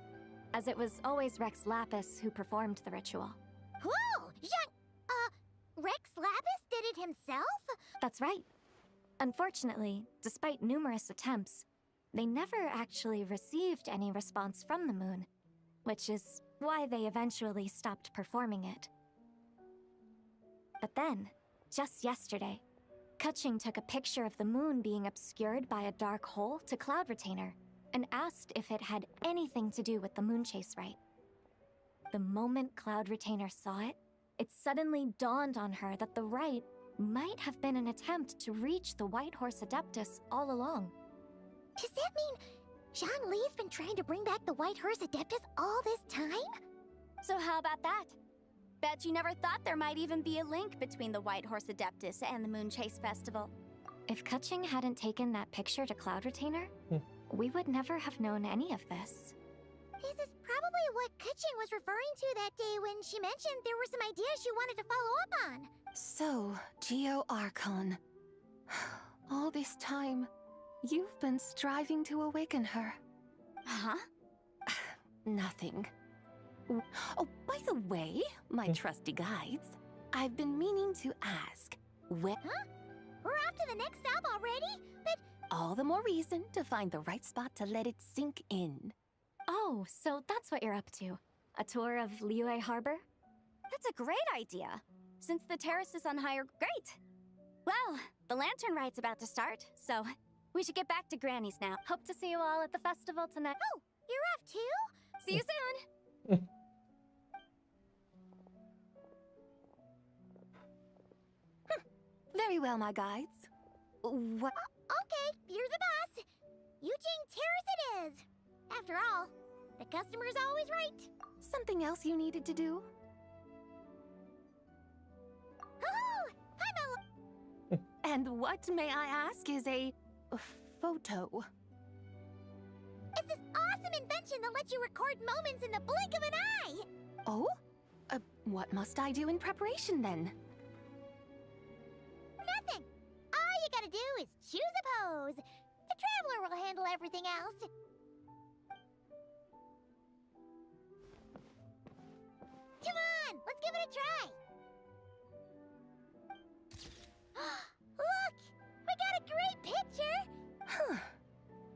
as it was always Rex Lapis who performed the ritual. Whoa! Rex Lapis did it himself? That's right. Unfortunately, despite numerous attempts, they never actually received any response from the moon, which is why they eventually stopped performing it. But then, just yesterday, Keqing took a picture of the moon being obscured by a dark hole to Cloud Retainer and asked if it had anything to do with the Moon Chase Rite. The moment Cloud Retainer saw it, it suddenly dawned on her that the rite might have been an attempt to reach the White Horse Adeptus all along. Does that mean Zhang Li's been trying to bring back the White Horse Adeptus all this time? So how about that? Bet you never thought there might even be a link between the White Horse Adeptus and the Moon Chase Festival. If Keqing hadn't taken that picture to Cloud Retainer, we would never have known any of this. This is probably what Keqing was referring to that day when she mentioned there were some ideas she wanted to follow up on. So, Geo Archon. All this time, you've been striving to awaken her. Huh? Nothing. Oh, by the way, my trusty guides, I've been meaning to ask, where... Huh? We're off to the next stop already? But... All the more reason to find the right spot to let it sink in. Oh, so that's what you're up to. A tour of Liyue Harbor? That's a great idea. Since the terrace is on higher... Great! Well, the Lantern Rite's about to start, so we should get back to Granny's now. Hope to see you all at the festival tonight. Oh, you're off too? See you soon! Very well, my guides. What? Okay, you're the boss. Eugene Terrace it is. After all, the customer's always right. Something else you needed to do? Oh, hi, And what, may I ask, is a photo? It's this awesome invention that lets you record moments in the blink of an eye. Oh? What must I do in preparation then? Nothing. All you gotta do is choose a pose. The Traveler will handle everything else. it a try. Look! We got a great picture! Huh.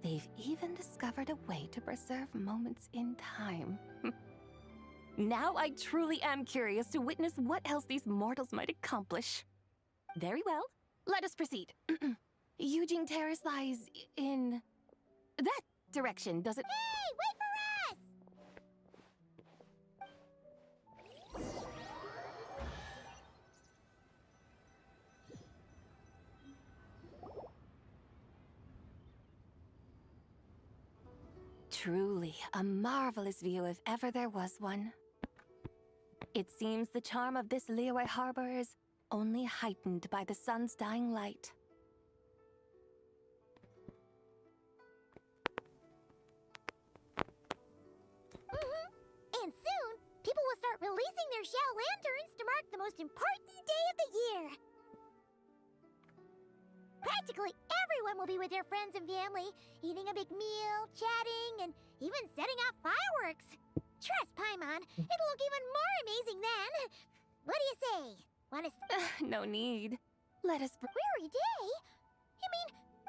They've even discovered a way to preserve moments in time. Now I truly am curious to witness what else these mortals might accomplish. Very well, let us proceed. Eugene Terrace lies in that direction, does it? Hey, wait for us! Truly a marvelous view if ever there was one. It seems the charm of this Liyue harbor is only heightened by the sun's dying light. And soon, people will start releasing their Xiao lanterns to mark the most important day of the year. Practically everyone will be with their friends and family, eating a big meal, chatting, and even setting off fireworks. Trust Paimon, it'll look even more amazing then. What do you say? Want to... No need. Let us... Weary day? You mean...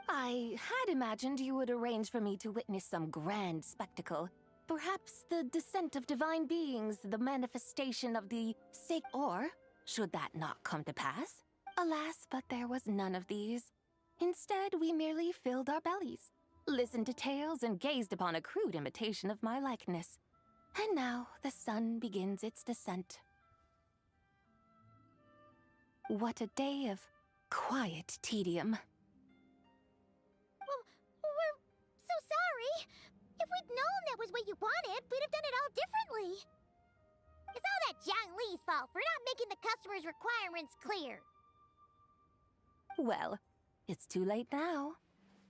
I had imagined you would arrange for me to witness some grand spectacle. Perhaps the descent of divine beings, the manifestation of the sick, or, should that not come to pass? Alas, but there was none of these. Instead, we merely filled our bellies, listened to tales, and gazed upon a crude imitation of my likeness. And now the sun begins its descent. What a day of quiet tedium. Well, we're so sorry. If we'd known that was what you wanted, we'd have done it all differently. It's all that Zhang Li's fault for not making the customer's requirements clear. Well, it's too late now.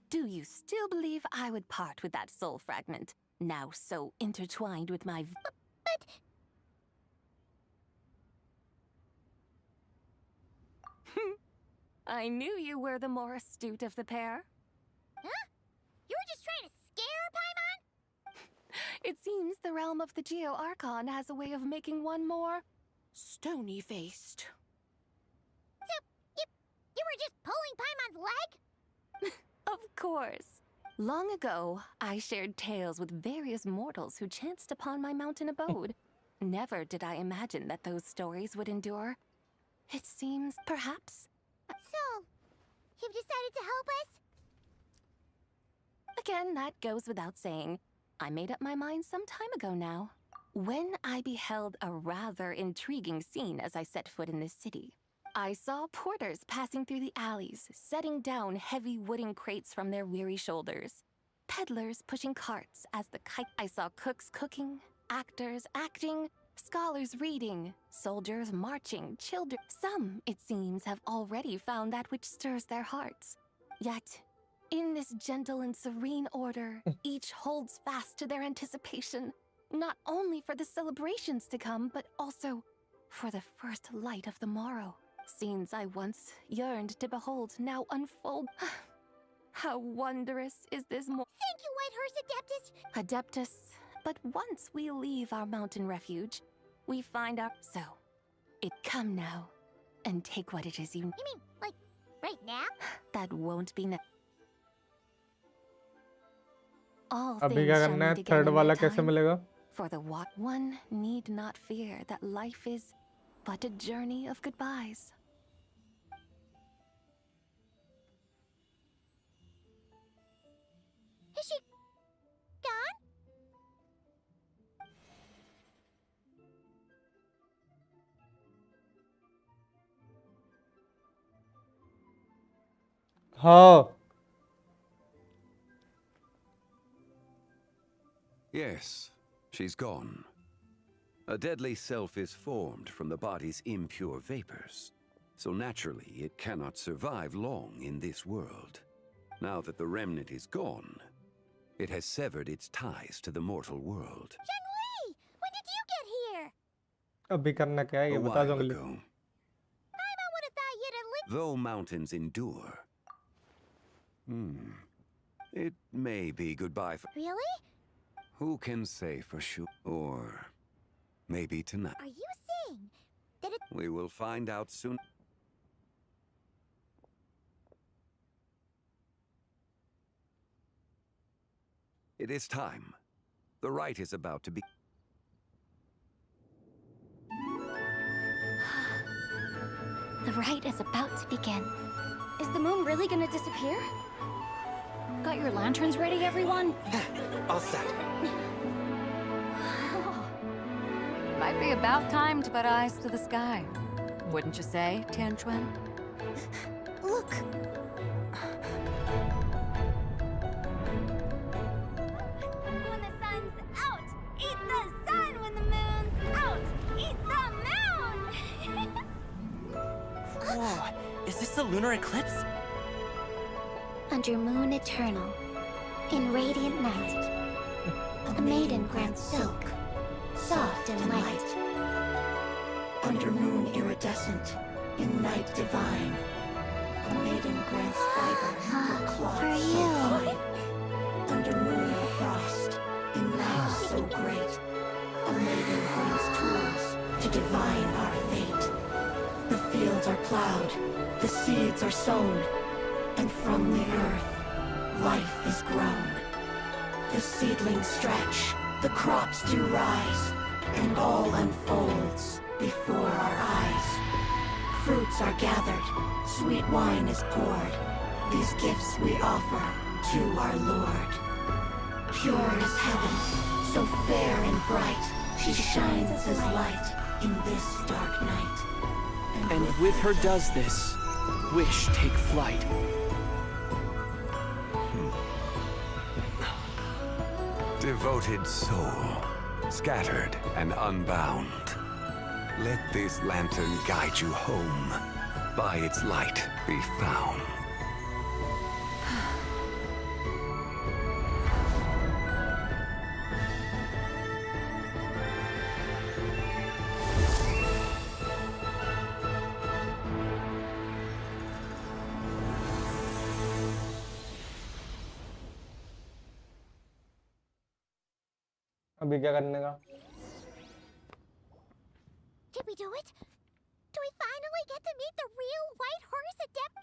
Do you still believe I would part with that soul fragment, now so intertwined with my... But... I knew you were the more astute of the pair. Huh? You were just trying to scare Paimon? It seems the realm of the Geo-Archon has a way of making one more stony-faced. So, you were just pulling Paimon's leg? Of course. Long ago, I shared tales with various mortals who chanced upon my mountain abode. Never did I imagine that those stories would endure. It seems, perhaps... So, you've decided to help us? Again, that goes without saying. I made up my mind some time ago now. When I beheld a rather intriguing scene as I set foot in this city. I saw porters passing through the alleys, setting down heavy wooden crates from their weary shoulders. Peddlers pushing carts as the kite. I saw cooks cooking, actors acting, scholars reading, soldiers marching, children. Some, it seems, have already found that which stirs their hearts. Yet, in this gentle and serene order, each holds fast to their anticipation, not only for the celebrations to come, but also for the first light of the morrow. Scenes I once yearned to behold now unfold. How wondrous is this Thank you, Whitehorse Adeptus. Adeptus, but once we leave our mountain refuge, we find our... So, it come now, and take what it is you... You mean, like, right now? That won't be... All अभी things क्या shall करना है? meet again third in वाला their कैसे time. मिलेगा? For the what one need not fear that life is but a journey of goodbyes. Is she gone? हाँ. Yes, she's gone. A deadly self is formed from the body's impure vapors, so naturally it cannot survive long in this world. Now that the remnant is gone, it has severed its ties to the mortal world. Zhang Li! When did you get here? अभी करना क्या है ये A बता while दो अगले. ago. Paimon would have thought you'd have lived... Though mountains endure, it may be goodbye for... Really? Who can say for sure? Or maybe tonight. Are you saying Did it? We will find out soon. It is time. The rite is about to be. The rite is about to begin. Is the moon really gonna disappear? Got your lanterns ready, everyone? All set. Might be about time to put eyes to the sky. Wouldn't you say, Tianchuan? Look! When the sun's out, eat the sun. When the moon's out, eat the moon! Whoa, is this the lunar eclipse? Under moon eternal, in radiant night, a maiden grants silk, soft and light. Under moon iridescent, in night divine, a maiden grants fiber for cloth For so you. fine. Under moon of frost, in night so great, a maiden grants tools to divine our fate. The fields are plowed, the seeds are sown, and from the earth, life is grown. The seedlings stretch, the crops do rise, and all unfolds before our eyes. Fruits are gathered, sweet wine is poured. These gifts we offer to our Lord. Pure is heaven, so fair and bright. She shines as light in this dark night. And with her does this, wish take flight. Devoted soul, scattered and unbound. Let this lantern guide you home. By its light be found. अभी क्या करने का? Did we do it? Do we finally get to meet the real white horse adept?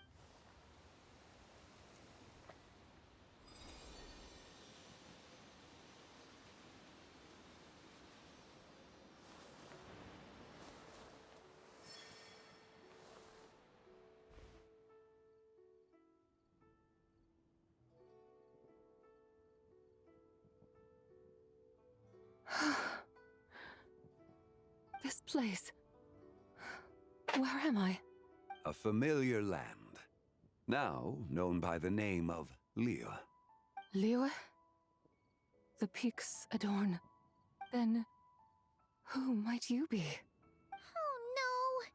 This place. Where am I? A familiar land, now known by the name of Liyue. Liyue? The peaks adorn. Then, who might you be? Oh no!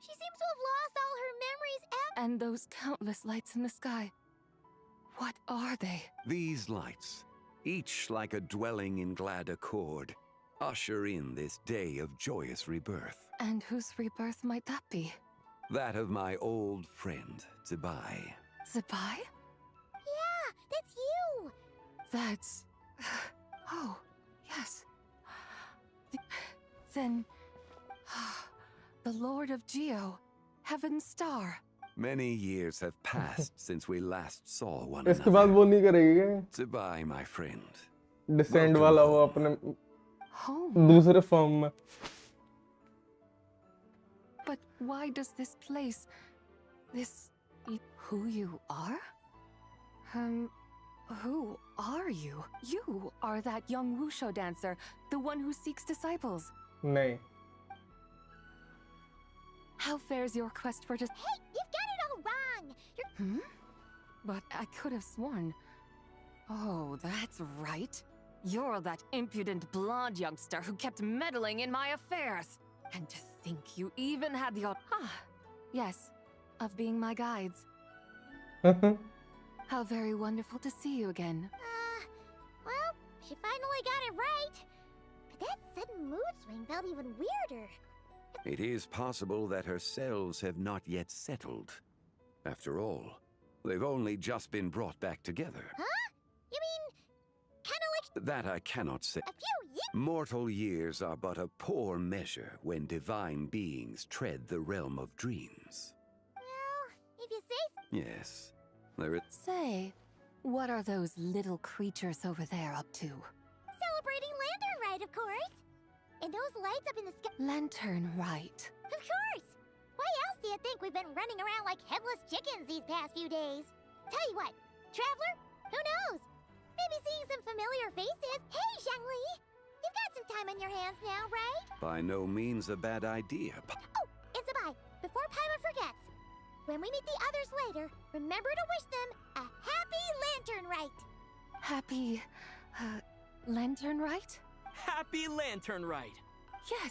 She seems to have lost all her memories And those countless lights in the sky. What are they? These lights, each like a dwelling in glad accord, usher in this day of joyous rebirth. And whose rebirth might that be? That of my old friend, Zibai. Zibai? Yeah, that's you! That's... Oh, yes. Then... The Lord of Geo, Heaven's Star. Many years have passed since we last saw one इसके बाद वो नहीं करेगी क्या? Zibai, my friend. Descend वाला वो अपने दूसरे फॉर्म में. But why does this place... This... Who you are? Who are you? You are that young wushu dancer, the one who seeks disciples. नहीं. How fares your quest for Hey, you've got it all wrong! You're... But I could have sworn... Oh, that's right. You're that impudent blonde youngster who kept meddling in my affairs. And to think you even had the yes, of being my guides. How very wonderful to see you again. Well, she finally got it right. But that sudden mood swing felt even weirder. It is possible that her cells have not yet settled. After all, they've only just been brought back together. Huh? You mean... kinda like... That I cannot say. A few years... Mortal years are but a poor measure when divine beings tread the realm of dreams. Well, if you say so. Yes, there is. Say, what are those little creatures over there up to? Celebrating Lantern Rite, of course. And those lights up in the sky. Lantern Rite. Of course. Why else do you think we've been running around like headless chickens these past few days? Tell you what, Traveler, who knows? Maybe seeing some familiar faces. Hey, Zhangli! You've got some time on your hands now, right? By no means a bad idea. Oh, it's a bye. Before Paimon forgets. When we meet the others later, remember to wish them a happy Lantern Rite. Happy, Lantern Rite? Happy Lantern Rite! Yes!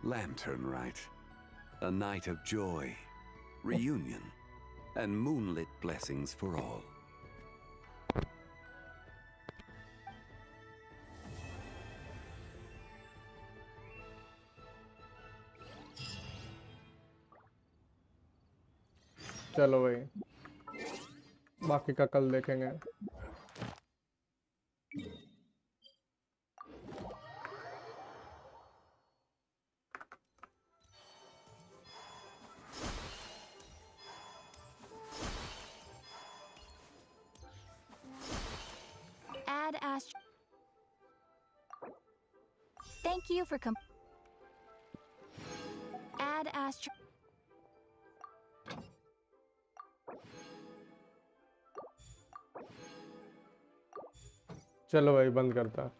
Lantern Rite. A night of joy, reunion, and moonlit blessings for all. चलो भाई, बाकी का कल देखेंगे। Add Ast. Thank you for Add Ast. चलो भाई, बंद करता।